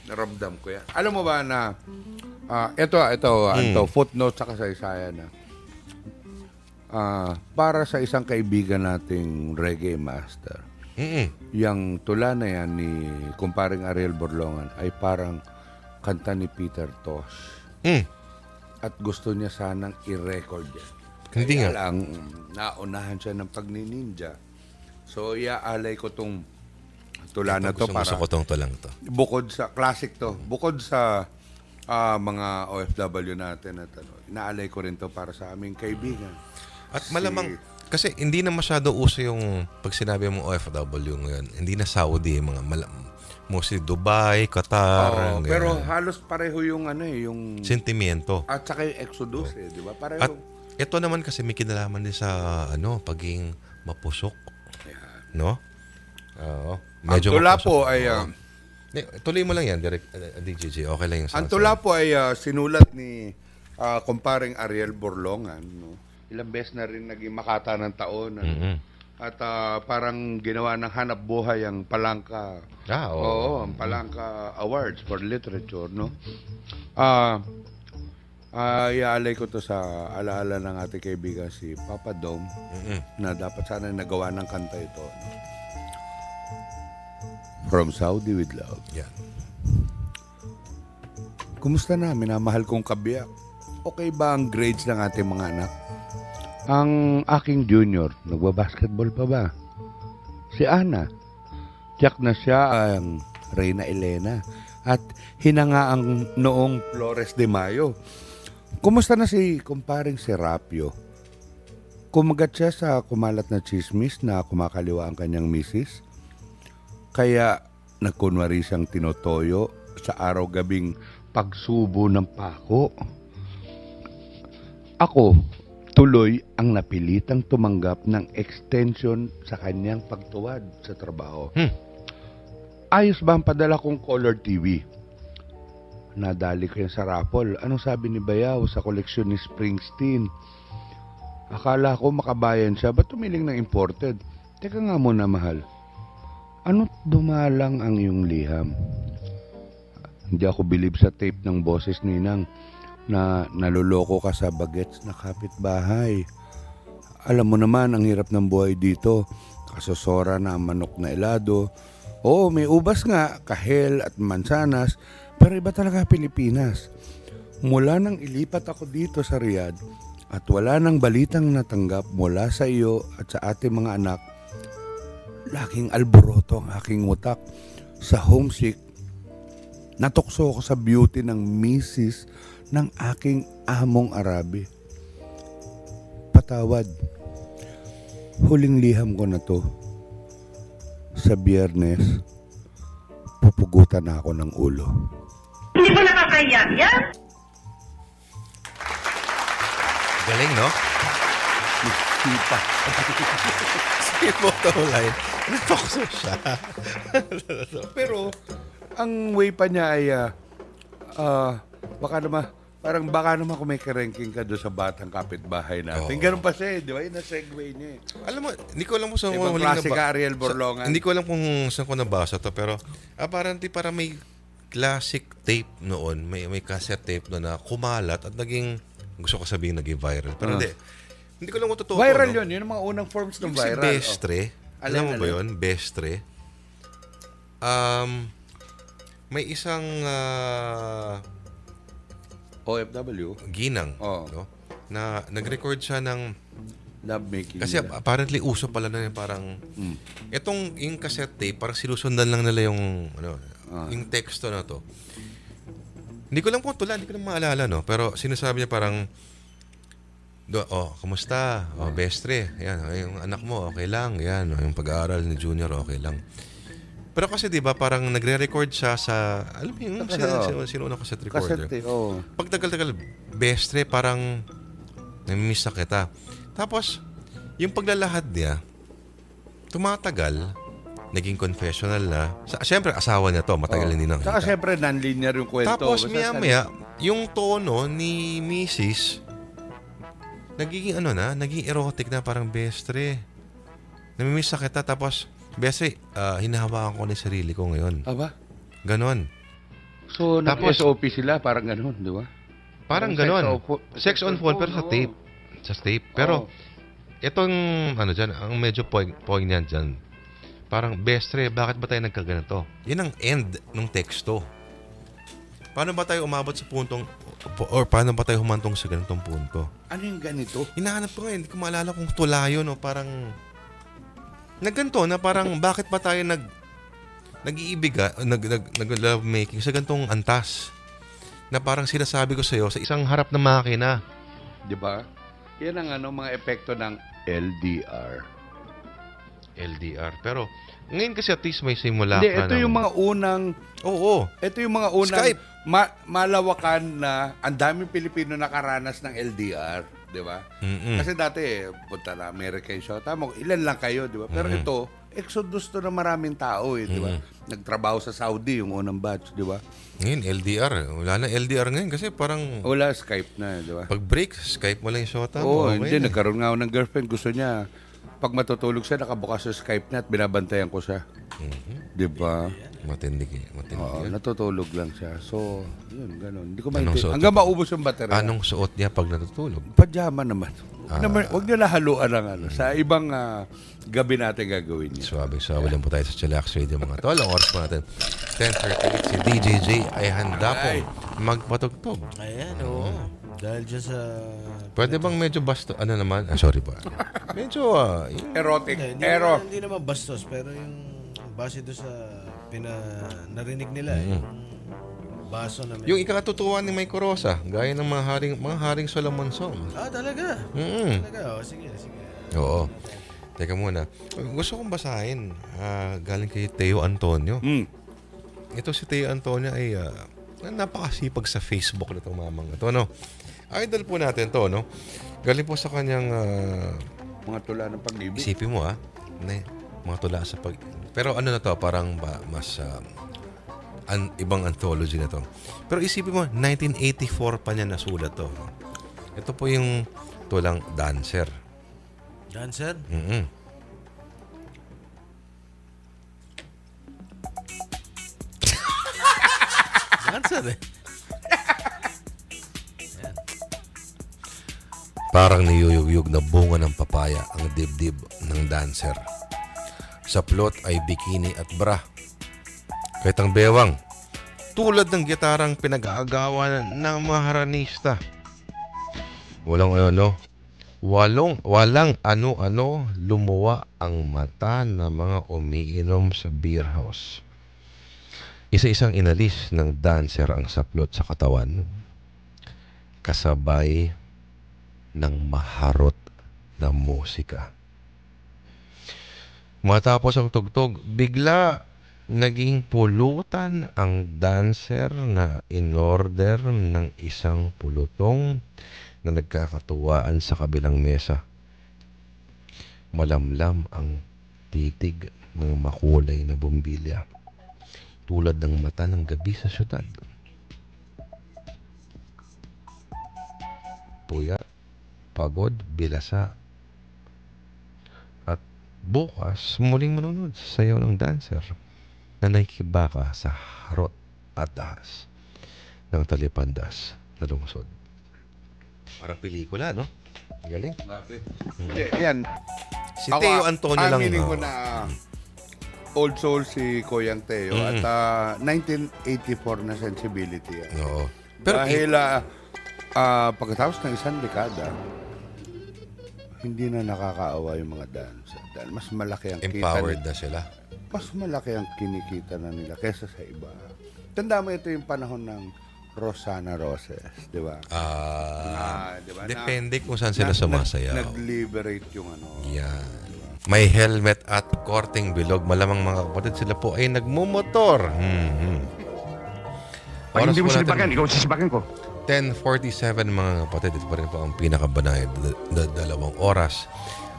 S4: Naramdam ko yan. Alam mo ba na, ito, footnote sa kasaysayan na, para sa isang kaibigan nating reggae master, yung tula na yan ni kumparing Ariel Borlongan ay parang kanta ni Peter Tosh. At gusto niya sanang i-record yan.
S2: Hindi nga.
S4: Lang, naunahan siya ng pagnininja. So, iaalay ko tong tula na to para...
S2: Gusto ko tong tulang to.
S4: Bukod sa, classic to, bukod sa mga OFW natin at inaalay ko rin to para sa aming kaibigan.
S2: At malamang, kasi hindi na masyado uso yung pag sinabi mo OFW ngayon, hindi na Saudi, mga mostly Dubai, Qatar.
S4: Pero halos pareho yung yung
S2: sentimiento.
S4: At saka yung exodus, di ba? Pareho.
S2: At ito naman kasi may kinalaman din sa paging mapusok. Yeah. No? Medyo
S4: ang tula po ay
S2: tuloy mo lang yan, Direk DJJ. Okay lang yung
S4: ang tula po ay sinulat ni kumparing Ariel Borlongan, no? Ilang beses na rin naging makata ng taon. At parang ginawa ng hanap buhay ang Palangka. Oo, ang Palangka Awards for Literature, no? Iaalay ko to sa alaala ng ating kaibigan si Papa Dom na dapat sana nagawa ng kanta ito. No? From Saudi with Love.
S2: Yeah.
S4: Kumusta na, minamahal kong kabiyak? Okay ba ang grades ng ating mga anak? Ang aking junior, nagbabasketball pa ba? Si Ana. Tiyak na siya ang Reyna Elena at hinanga ang noong Flores de Mayo. Kumusta na si kumparing Serapio? Kumagat siya sa kumalat na chismis na kumakaliwa ang kanyang misis. Kaya nagkunwari siyang tinotoyo sa araw-gabing pagsubo ng pako. Ako, tuloy ang napilitang tumanggap ng extension sa kanyang pagtuwad sa trabaho. Ayos ba ang padala kong color TV? Nadali ko yan sa raffle. Anong sabi ni Bayaw sa koleksyon ni Springsteen? Akala ko makabayan siya. Ba't tumiling ng imported? Teka nga muna, mahal. Ano't dumalang ang iyong liham? Hindi ako bilib sa tape ng boses ni Nang na naluloko ka sa bagets na kapitbahay. Alam mo naman ang hirap ng buhay dito. Kasosora na manok na elado. Oo, may ubas nga, kahel at mansanas, pero iba talaga Pilipinas. Mula nang ilipat ako dito sa Riyadh at wala nang balitang natanggap mula sa iyo at sa ating mga anak, laking alboroto ang aking utak sa homesick. Natukso ko sa beauty ng misis ng aking among Arabi. Patawad. Huling liham ko na to. Sa Biyernes, pupugutan na ako ng ulo.
S8: Hindi ba nakakahiya yan?
S2: Galing, no?
S4: Kita.
S2: Sweet photo line. Natukso siya.
S4: Pero, ang way pa niya ay, baka naman kung may ka-ranking ka doon sa batang kapitbahay natin. Ganun pa siya, di ba? Yung na-segue niya.
S2: Alam mo, hindi ko alam kung saan
S4: Ibang klase ka, Ariel Borlongan.
S2: Hindi ko alam kung saan ko nabasa to, pero apparently para may classic tape noon, may cassette tape noon na kumalat at naging, gusto ko sabihin naging viral. Pero hindi ko lang kung totoo.
S4: Viral yun. Yun ang mga unang forms ng viral.
S2: Si Bestre. Alam mo ba yun? Bestre. may isang
S4: OFW.
S2: ginang,
S4: Oo.
S2: no? Na nag-record siya ng
S4: Love making.
S2: kasi apparently uso pala na yun, parang itong yung cassette tape, parang sinusundan lang nila yung yung teksto na to. Hindi ko lang kung tula, hindi ko lang maalala, no? Pero sinasabi niya parang kamusta? Bestre. Yan, yung anak mo, okay lang. Yan, yung pag-aaral ni Junior, okay lang. Pero kasi 'di ba parang nagre-record siya sa alam mo yung sino na cassette recorder. Pag tagal-tagal, bestre, parang namimiss na kita. Tapos yung paglalahad niya tumatagal, naging confessional na. Siyempre asawa niya to, matagal hindi nakita.
S4: Saka siyempre non-linear yung kwento.
S2: Tapos maya-maya, yung tono ni Mrs. nagiging naging erotic na, parang bestre. Namimiss na kita, tapos bestre, hinahawakan ko na yung sarili ko ngayon.
S4: Aba?
S2: Ganon.
S4: So, nag-SOP sila, parang ganon, di ba?
S2: Parang ganon. Sex on phone, pero sa tape. Sa tape. Pero, itong, dyan, ang medyo poignant dyan. Parang, bestre, bakit ba tayo nagkaganito? Yan ang end ng teksto. Paano ba tayo umabot sa puntong, or paano ba tayo humantong sa ganitong punto?
S4: Ano yung ganito?
S2: Hinahanap ko ngayon, hindi ko maalala kung tula yun, o parang, nagganto na parang, bakit ba tayo nag-iibiga, nag-love making sa gantong antas? Na parang sinasabi ko sa'yo, sa isang harap na makina.
S4: Di ba? Yan ang mga epekto ng LDR.
S2: Pero, ngayon kasi at least may simula
S4: ka. Hindi, ito
S2: ng
S4: yung mga unang...
S2: Oo.
S4: Ito yung mga unang...
S2: Skype.
S4: Malawakan na ang daming Pilipino nakaranas ng LDR. Di ba? Kasi dati, punta na America yung show. Tama, ilan lang kayo, di ba? Pero ito, exodus to na maraming tao, di ba? Nagtrabaho sa Saudi yung unang batch, di ba?
S2: Ngayon, LDR. Wala na LDR ngayon kasi parang...
S4: Wala, Skype na, di ba?
S2: Pag break, Skype mo lang yung shota
S4: Oo,
S2: mo.
S4: hindi. Nagkaroon nga ako ng girlfriend. Gusto niya, pag matutulog siya, nakabukas sa Skype na at binabantayan ko siya. Di ba?
S2: Matindi
S4: Oo, natutulog lang siya. So, yun, ganun. Hindi ko
S2: maintindihan.
S4: Hanggang maubos yung baterya.
S2: Anong suot niya pag natutulog?
S4: Pajama naman. Huwag niyo lahaluan ng sa ibang gabi natin gagawin niya.
S2: Suwabe lang po tayo sa Chillax Radio, mga tol. Ang oras po natin, 10:38. Si DJJ ay handa po magpatugtog.
S5: Ayan, oo. Dahil dyan sa...
S2: Pwede bang medyo basto? Ano naman? Sorry po. Medyo...
S4: erotic.
S5: Hindi naman bastos, pero yung base doon sa narinig nila, yung baso na may...
S2: Yung ikakatutuwa ni Mike Rosa, gaya ng mga haring Solomon song.
S5: Talaga? Talaga? Sige.
S2: Oo. Teka muna. Gusto kong basahin. Galing kay Teo Antonio. Ito si Teo Antonio ay napakasipag sa Facebook na itong mamang ito. Idol po natin to, no? Galing po sa kanyang...
S4: mga tula ng pag-ibig.
S2: Isipin mo, mga tula sa pag... Pero ano na to, parang mas ibang anthology na to. Pero isipin mo, 1984 pa niya nasulat to. Ito po yung tulang Dancer.
S5: Dancer? Dancer eh.
S2: Parang niyuyugyug na bunga ng papaya ang dibdib ng dancer. Sa plot ay bikini at bra. Kahit ang bewang, tulad ng gitarang pinag-aagawan ng mga haranista. Walang ano-ano, lumuwa ang mata ng mga umiinom sa beer house. Isa-isang inalis ng dancer ang saplot sa katawan. Kasabay ng maharot na musika. Matapos ang tugtog, bigla naging pulutan ang dancer na in-order ng isang pulutong na nagkakatuwaan sa kabilang mesa. Malamlam ang titig ng makulay na bumbilya, tulad ng mata ng gabi sa syudad. Puyat, pagod, bilasa, at bukas muling manunod sa sayaw ng dancer na nakikibaka sa harot at dahas ng talipandas na lungsod. Parang pelikula, no? Galing.
S4: Yan.
S2: Si Teo Antonio lang.
S4: Aminin ko na old soul si Koyang Teo at 1984 na sensibility yan.
S2: Oo. Pero
S4: dahil pagkatapos ng isang dekada, hindi na nakakaawa yung mga dancer. Dahil mas malaki ang
S2: empowered
S4: kita
S2: na sila.
S4: Mas malaki ang kinikita na nila kaysa sa iba. Tanda mo ito yung panahon ng Rosana Roses, di ba? Diba?
S2: Depende kung saan sila sumasayaw.
S4: Nag-liberate yung ano.
S2: Yan. May helmet at korteng bilog. Malamang mga kapatid, sila po ay nagmumotor.
S3: Pag hindi mo sisibagan, ikaw sisibagan ko.
S2: 10:47 mga kapatid. Ito pa rin po ang pinakabanay 2 oras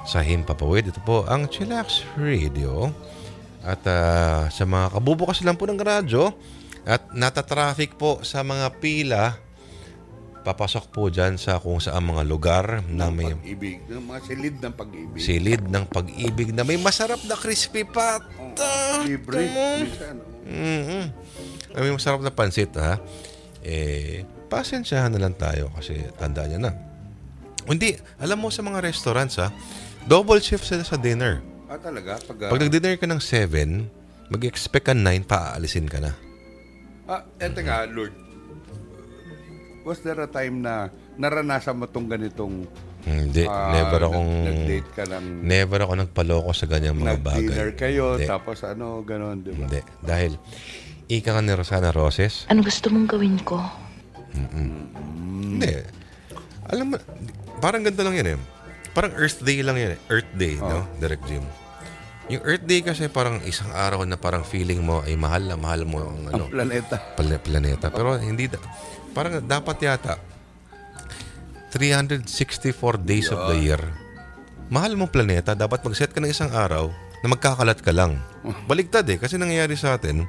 S2: sa Himpapawid. Ito po ang Chillax Radio. At sa mga kabubukas lang po ng radyo at nata-traffic po sa mga pila, papasok po dyan sa kung saan mga lugar na may
S4: pag-ibig, mga silid ng pag-ibig.
S2: Silid ng pag-ibig na may masarap na crispy pata.
S4: Libre.
S2: May masarap na pansit, ha? Pasensyahan na lang tayo kasi tanda niya na. Hindi, alam mo sa mga restaurants, ha? Double shift sila sa dinner.
S4: Talaga?
S2: Pag nag-dinner ka ng 7, mag-expect ka 9, paaalisin ka na.
S4: Teka, Lord. Was there a time na naranasan mo tong ganitong
S2: hindi, never akong
S4: nag-date ka ng
S2: never ako nagpaloko sa ganyang mga bagay.
S4: Nag-dinner kayo,
S2: hindi.
S4: tapos gano'n, di ba?
S2: Hindi, dahil ika ka ni Rosana Roses.
S11: Ano gusto mong gawin ko?
S2: Hindi. Alam mo, parang ganito lang yan eh. Parang Earth Day lang yan eh. Earth Day, no? Direct Jim. Yung Earth Day kasi parang isang araw na parang feeling mo ay mahal na mahal mo ang
S4: planeta.
S2: Planeta. Pero hindi, parang dapat yata 364 days of the year. Mahal mo planeta, dapat mag-set ka ng isang araw na magkakalat ka lang. Baligtad eh, kasi nangyayari sa atin,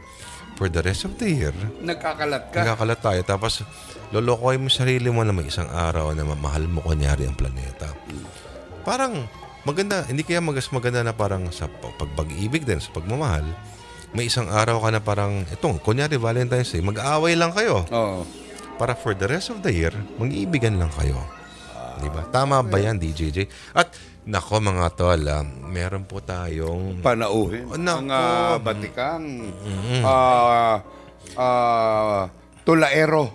S2: for the rest of the year,
S4: nagkakalat ka.
S2: Nagkakalat tayo, tapos lolokoy mo sarili mo na may isang araw na mahal mo kunyari ang planeta. Parang maganda, hindi kaya maganda na parang sa pag-ibig din, sa pagmamahal, may isang araw ka na parang, itong, kunyari Valentine's Day, mag-aaway lang kayo.
S4: Oo.
S2: Para for the rest of the year, mag-iibigan lang kayo. Diba? Tama ba yan, DJJ? At, nako mga tol, meron po tayong
S4: panauhin. Ang batikang tulaero.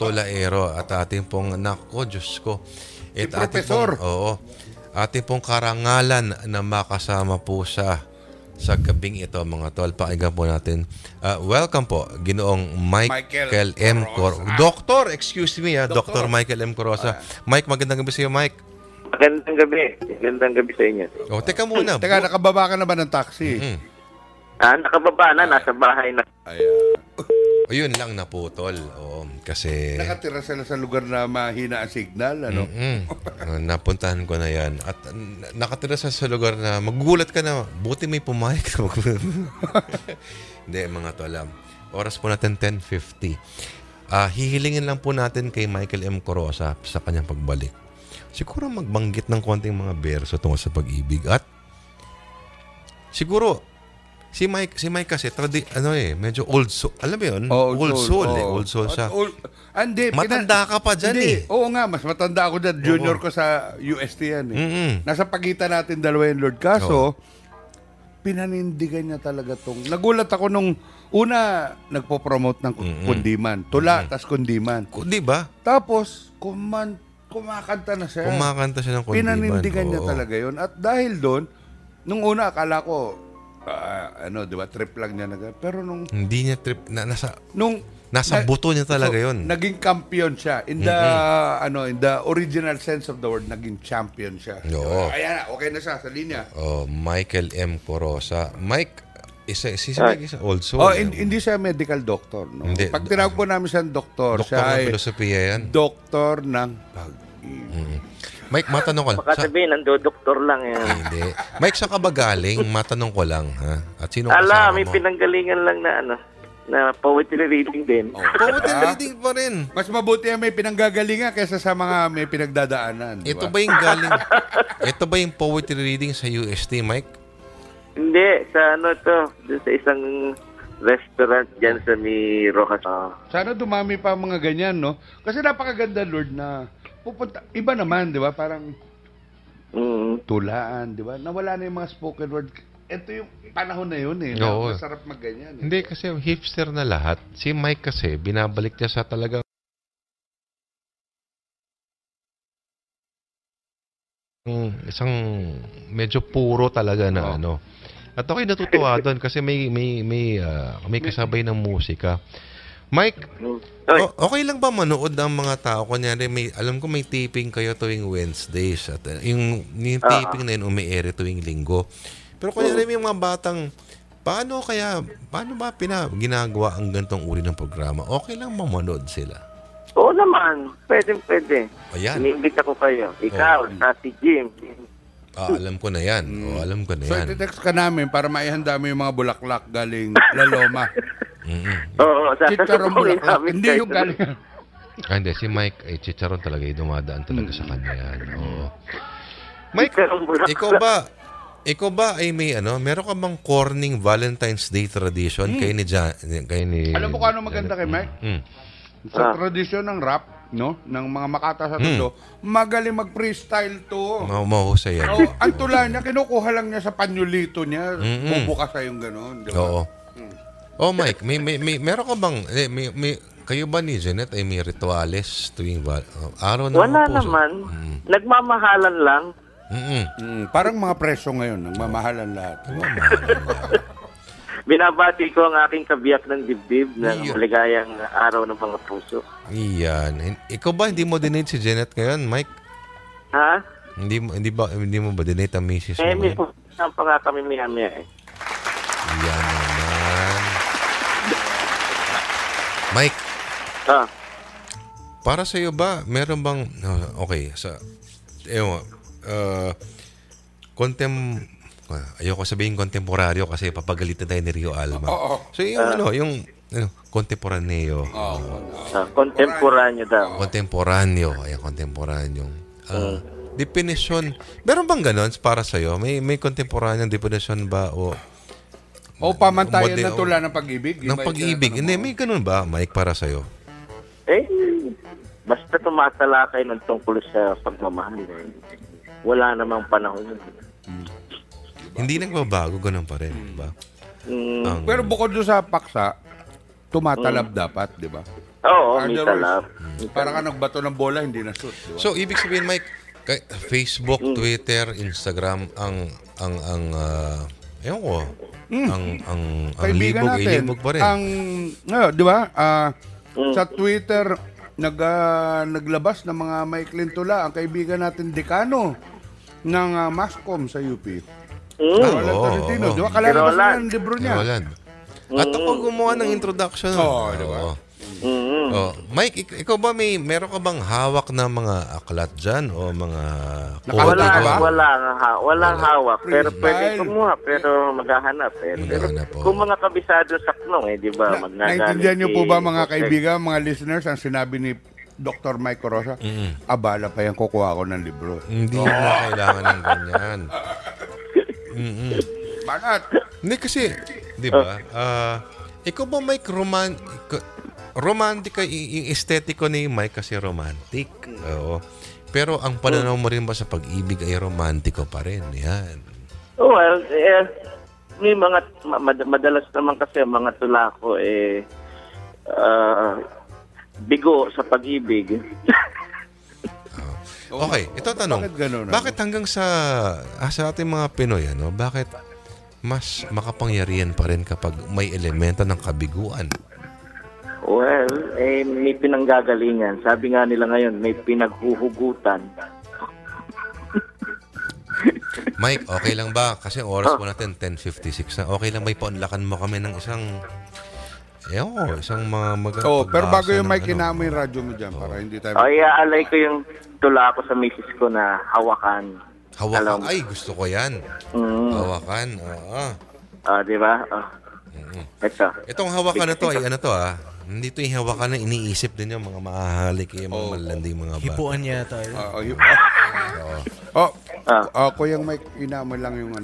S2: Tulaero. At ating pong, nako, Diyos ko.
S4: Si Professor.
S2: Ating pong karangalan na makasama po sa gabing ito mga tol. Pakinggan po natin. Welcome po, Ginoong Michael M. Corosa. Doctor, excuse me, Dr. Michael M. Corosa. Mike, magandang gabi sa iyo, Mike.
S12: Magandang gabi. Magandang gabi sa inyo.
S2: Teka muna.
S4: Teka, nakababa ka na ba ng taxi?
S12: Nakababa na, nasa bahay na.
S2: Ayun lang naputol. Kasi
S4: nakatira sila sa lugar na mahina ang signal, ano?
S2: Napuntahan ko na yan. At nakatira sa lugar na magugulat ka na, buti may pumayag. Hindi, mga tolam. Oras po natin 10:50. Hihilingin lang po natin kay Michael M. Corosa sa kanyang pagbalik. Siguro magbanggit ng konting mga berso tungkol sa pag-ibig. At siguro si Mike kasi medyo old soul. Alam mo 'yun? Old soul. Old soul siya. Matanda ka pa diyan eh.
S4: Oo nga, mas matanda ako diyan. Junior ko sa UST yan eh. Nasa pagitan natin dalawa yung Lord. Kaso, pinanindigan niya talaga tong. Nagulat ako nung una nagpo-promote ng kundiman. Tula, tas kundiman.
S2: Di ba?
S4: Tapos, kumakanta na siya.
S2: Kumakanta siya ng kundiman.
S4: Pinanindigan niya talaga yun. At dahil doon, nung una akala ko, di ba, trip lang niya pero nung
S2: hindi niya trip nasa buto niya talaga yon.
S4: Naging champion siya in the in the original sense of the word, naging champion siya. Ayan, okay na siya sa linya.
S2: Michael M. Corosa. Mike, isa old soul.
S4: Hindi siya medical doctor, no?
S2: Hindi.
S4: Pag tinawag po namin siya doktor
S2: siya ng filosofiya yan.
S4: Doktor ng pag-ibig.
S2: Mike, matanong ko lang.
S12: Baka sabihin, nando-doktor lang yan.
S2: Hindi. Mike, saan ka ba galing? Matanong ko lang, ha? At sino kasama mo?
S12: May pinanggalingan lang na poetry reading din.
S2: Poetry reading pa rin.
S4: Mas mabuti may pinanggagalingan kaysa sa mga may pinagdadaanan.
S2: Ito ba yung poetry reading sa UST, Mike?
S12: Hindi, sa doon sa isang restaurant dyan sa may Rojas.
S4: Sana dumami pa mga ganyan, no? Kasi napakaganda, Lord, na pupunta. Iba naman, di ba? Parang tulaan, di ba? Nawala na yung mga spoken word. ito yung panahon na yun eh.
S11: Oo.
S4: Masarap magganyan.
S11: Hindi kasi hipster na lahat. Si Mike kasi, binabalik niya sa talagang isang medyo puro talaga na ano. At ako'y natutuwa doon kasi may kasabay ng musika. Mike, okay lang ba manood ng mga tao? Kunyari, alam ko may taping kayo tuwing Wednesdays. At yung taping na yun umi-air tuwing Linggo. Pero kunyari may mga batang, paano ba ginagawa ang ganitong uri ng programa? Okay lang manood sila?
S12: Oo naman. Pwede.
S11: Ayan.
S12: Iniimbita ko kayo. Ikaw, si Jim.
S11: Alam ko na yan. Alam ko na
S4: So,
S11: yan.
S4: iti-text ka namin para maihanda mo yung mga bulaklak galing La Loma.
S12: Oo,
S4: Chicharon bulaklak. Hindi yung galing.
S11: Hindi, si Mike, chicharon talaga. Dumadaan talaga sa kanya yan. Oo. Mike, ikaw ba ay meron ka bang corning Valentine's Day tradition kay ni
S4: Alam mo kung ano maganda kay Mike? Sa tradisyon ng rap, no? Ng mga Makata sa Tondo, magaling mag-freestyle to.
S11: Mahusay yan.
S4: Ang tula niya, kinukuha lang niya sa panyulito niya. Bubukas sa yung gano'n. Diba?
S11: Oo. Mike, meron ka bang, kayo ba ni Janet ay may rituales tuwing araw ng
S12: Wala
S11: puso?
S12: naman. Nagmamahalan lang.
S4: Parang mga preso ngayon, nagmamahalan lahat.
S12: Binabati ko ang aking kabiyak ng dibdib ng maligayang araw ng mga puso.
S11: Iyan. Ikaw ba hindi mo dinate si Janet ngayon, Mike?
S12: Ha?
S11: Hindi mo ba dinate ang misis mo
S12: May
S11: ngayon?
S12: pusan pa nga kami miya-miya eh.
S11: Iyan naman. Mike. Para sa iyo ba, meron bang ayoko sabihin kontemporaryo kasi papagalitan tayo ni Rio Alma. So yung kontemporaneo.
S12: Kontemporanyo daw.
S11: Kontemporanyo. Ayan, kontemporanyong. Definition. Meron bang ganon para sa'yo? May kontemporanyong definition ba o
S4: pamantayan na tula ng pag-ibig?
S11: Ng pag-ibig. Hindi, may ganon ba, Mike, para sa'yo?
S12: Basta tumatalakay ng tungkol sa pagmamahal. Wala namang panahon yun.
S11: Hindi nagbabago, ganun pa rin, di ba?
S4: Pero bukod doon sa paksa, tumatalab dapat, di ba?
S12: Oo, may talab.
S4: Para ka nagbato ng bola, hindi na shoot, di ba?
S11: So, ibig sabihin, Mike, Facebook, Twitter, Instagram, ang libog pa rin.
S4: Di ba? Sa Twitter, naglabas ng mga maikling tula ang kaibigan natin dekano ng Mascom sa UP. Roland Tolentino, di ba? Kalalabas na ang libro niya.
S11: At ako gumawa ng introduction.
S4: Di ba?
S11: Mike, ikaw ba meron ka bang hawak na mga aklat dyan o mga
S12: walang hawak. Pero pwede kumuha, pero maghahanap. Kung mga kabisado saknong, di ba?
S4: Naintindihan niyo po ba mga kaibigan, mga listeners, ang sinabi ni Dr. Mike Rosa? Abala pa yan, kukuha ko ng libro.
S11: Hindi na kailangan ng ganyan.
S4: Bakit?
S11: Hindi kasi, di ba? Ikaw ba, Mike, romantic yung estetiko ni Mike kasi romantic. Oo. Pero ang pananaw mo rin ba sa pag-ibig ay romantiko pa rin? Yan.
S12: Well, may madalas naman kasi mga tula ko bigo sa pag-ibig.
S11: Okay, ito tanong. Bakit hanggang sa ating mga Pinoy, bakit mas makapangyarihan pa rin kapag may elemento ng kabiguan?
S12: Well, may pinanggagalingan. Sabi nga nila ngayon, may pinaghuhugutan.
S11: Mike, okay lang ba? Kasi oras po natin, 10:56 na. Okay lang ba ipaunlakan mo kami ng isang mga magandang
S4: pero bago yung Mike, kinamo yung radyo mo dyan para hindi tayo...
S12: Iaalay ko yung tula ko sa misis ko na hawakan.
S11: Hawakan? Ay, gusto ko yan. Hawakan,
S12: di ba?
S11: Itong hawakan na to ay hindi ito yung hawakan na iniisip din yung mga mahahalik, yung mga malanding mga bata.
S5: Hipuan yata yun.
S4: Kuyang Mike, inamo lang yung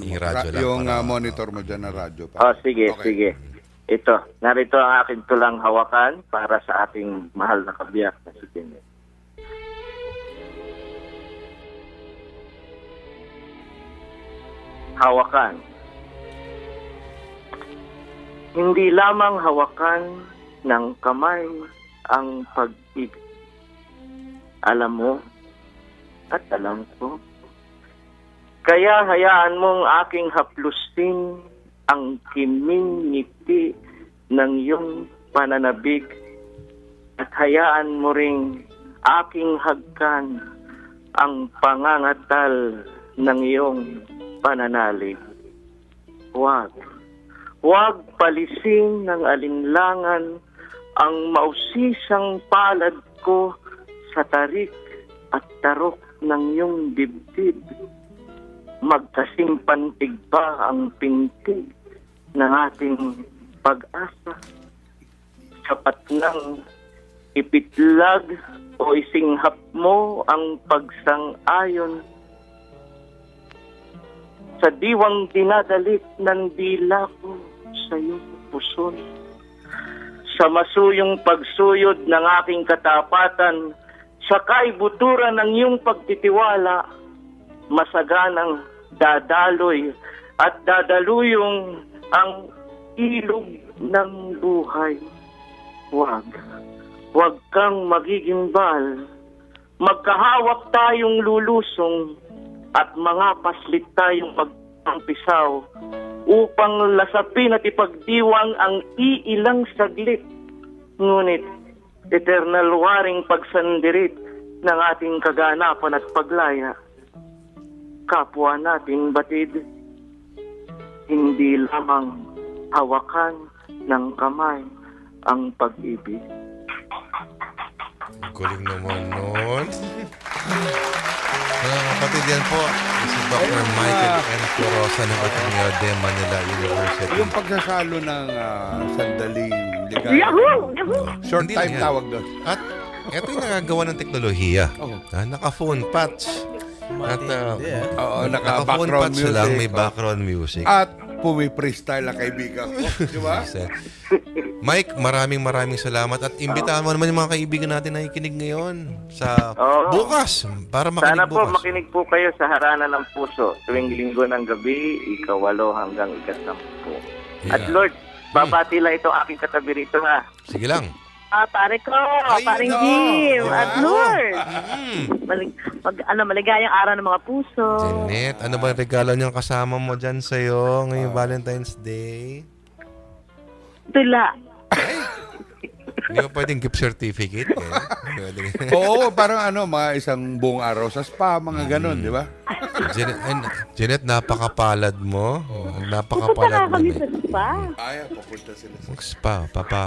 S4: yung monitor mo dyan na radyo.
S12: Sige. Ito, narito ang aking tulang hawakan para sa ating mahal na kabiyak na si Janet. Hawakan. Hindi lamang hawakan ng kamay ang pag-ibig. Alam mo at alam ko. Kaya hayaan mong aking haplusin ang kiming ngiti ng iyong pananabig at hayaan mo ring aking hagkan ang pangangatal ng iyong pananalig. Huwag palisin ng alinlangan ang mausisang palad ko sa tarik at tarok ng iyong dibdib. Magkasing pantig ba ang pintig ng ating pag-asa? Sapat nang ipitlag o isinghap mo ang pagsang-ayon sa diwang dinadalik ng dila ko sa iyong puson. Sa masuyong pagsuyod ng aking katapatan, sa kaibuturan ng iyong pagtitiwala, masaganang dadaloy at dadaluyong ang ilog ng buhay. Huwag kang magigimbal. Magkahawak tayong lulusong at mga paslit tayong magpampisaw upang lasapin at ipagdiwang ang iilang saglit. Ngunit eternal waring pagsandirit ng ating kaganapan at paglaya. Kapwa nating batid, hindi lamang hawakan ng kamay ang pag-ibig.
S2: Kuling naman nun. Mga kapatid, yan po si Dr. Michael N. Corosa ng Ateneo de Manila University.
S4: Yung pagsasalo ng sandaling ligaya.
S6: Yahoo!
S4: Short
S2: Hindi
S4: time
S2: lang yan.
S4: tawag doon.
S2: At ito yung nagagawa ng teknolohiya. Naka-phone patch. At naka-phone
S4: background
S2: patch lang,
S4: music.
S2: may background music.
S4: At pumi-freestyle ang kaibigan ko. Di ba?
S2: Mike, maraming salamat at imbitahan mo naman yung mga kaibigan natin na ikinig ngayon sa bukas para makinig
S12: Sana po
S2: bukas.
S12: makinig po kayo sa Harana ng Puso tuwing linggo ng gabi, ika-8 hanggang ika-10. At Lord, babati lang ito aking katabi rito ha.
S2: Sige lang.
S6: Pare ko, paring Jim, at Lord. Maligayang araw ng mga puso.
S2: Jeanette, ano ba regalo niyang kasama mo dyan sa'yo ngayong Valentine's Day?
S6: Tula.
S2: Hindi mo pwedeng gift certificate.
S4: Oo, parang mga isang buong araw sa spa, mga ganon, di ba?
S2: Jeanette, napakapalad mo.
S6: Pupunta
S2: Napakapalad mo.
S6: kami sa spa.
S4: Ay, papunta sila sa
S2: spa.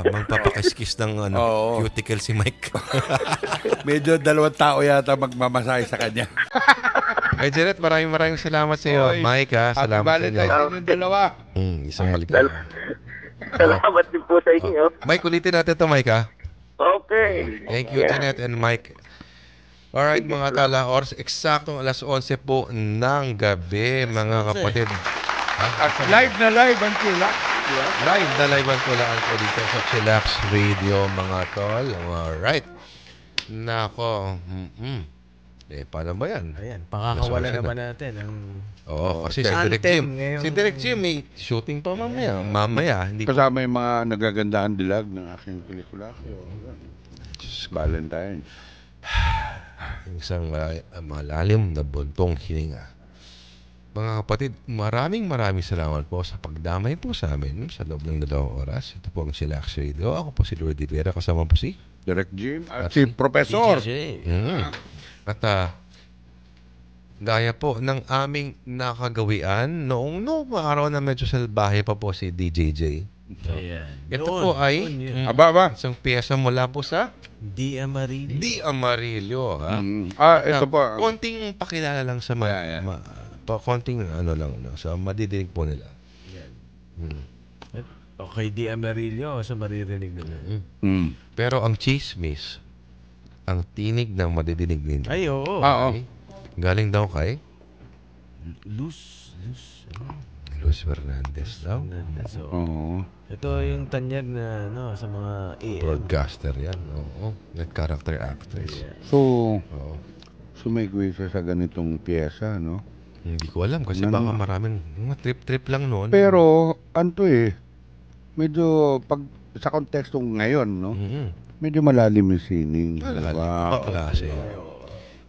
S2: Magpapakiskis ng cuticle si Mike.
S4: Medyo 2 tao yata magmamasahe sa kanya.
S11: Ay, Jeanette, maraming salamat sa iyo. Mike, ha? Salamat sa inyo.
S4: Happy yung dalawa.
S11: Isang maligaya.
S12: Salamat din po sa inyo.
S11: Mike, ulitin natin ito, Mike, ha?
S12: Okay.
S11: Thank you, Jeanette and Mike. Alright, mga kalaors, eksaktong alas 11 po ng gabi, mga kapatid.
S4: Live na live ang Chillax.
S11: Live na live ang tulaan po dito sa Chillax Radio, mga tol. Alright. Nako. Paano ba yan?
S5: Ayan, pakakawala naman natin ang...
S11: Oo, kasi si Direk Jim. Si Direk Jim may shooting pa mamaya. Hindi
S4: kasama yung mga nagagandahan dilag ng aking pelikula. Valentine's.
S11: Isang malalim na buntong hininga. Mga kapatid, maraming salamat po sa pagdamay po sa amin sa loob ng 2 oras. Ito po ang Chillax Radio. Ako po si Lord Rivera, kasama po si
S4: Direk Jim at si Professor.
S11: At gaya po ng aming nakagawian noong araw na medyo salbahe pa po si DJJ. Ito po ay isang piyesa mula po sa
S5: Di Amarillo.
S11: Di Amarillo.
S4: Ito po.
S11: Konting pakilala lang sa konting sa madidinig po nila.
S5: Okay, Di Amarillo sa maririnig nila.
S11: Pero ang chismis, ang tinig ng madidinig nila.
S5: Ay, oo.
S11: Galing daw kay
S5: Luz
S11: Fernandez daw.
S5: Ito yung tanyag na sa mga AM.
S11: Broadcaster yan. Oo. Character actress.
S4: So may gwisa sa ganitong piyesa, no?
S11: Hindi ko alam kasi baka maraming trip lang noon.
S4: Pero, medyo pag sa konteksto ngayon, no? Medyo malalim yung sining.
S11: Klase.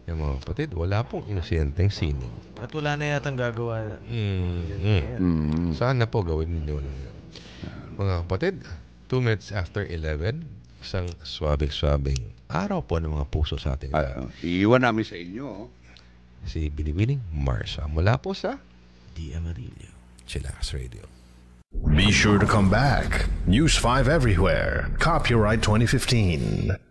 S11: Yung mga kapatid, wala pong inosenteng sining.
S5: At wala na yatang gagawa.
S11: Sana po gawin ninyo. Mga kapatid, 2 minutes after 11, isang swabing-swabing araw po ng mga puso sa atin.
S4: Iiwan namin sa inyo.
S11: Si Binibining Marsha mula po sa
S5: Di Amarillo.
S11: Chillax Radio.
S13: Be sure to come back. News 5 everywhere. Copyright 2015.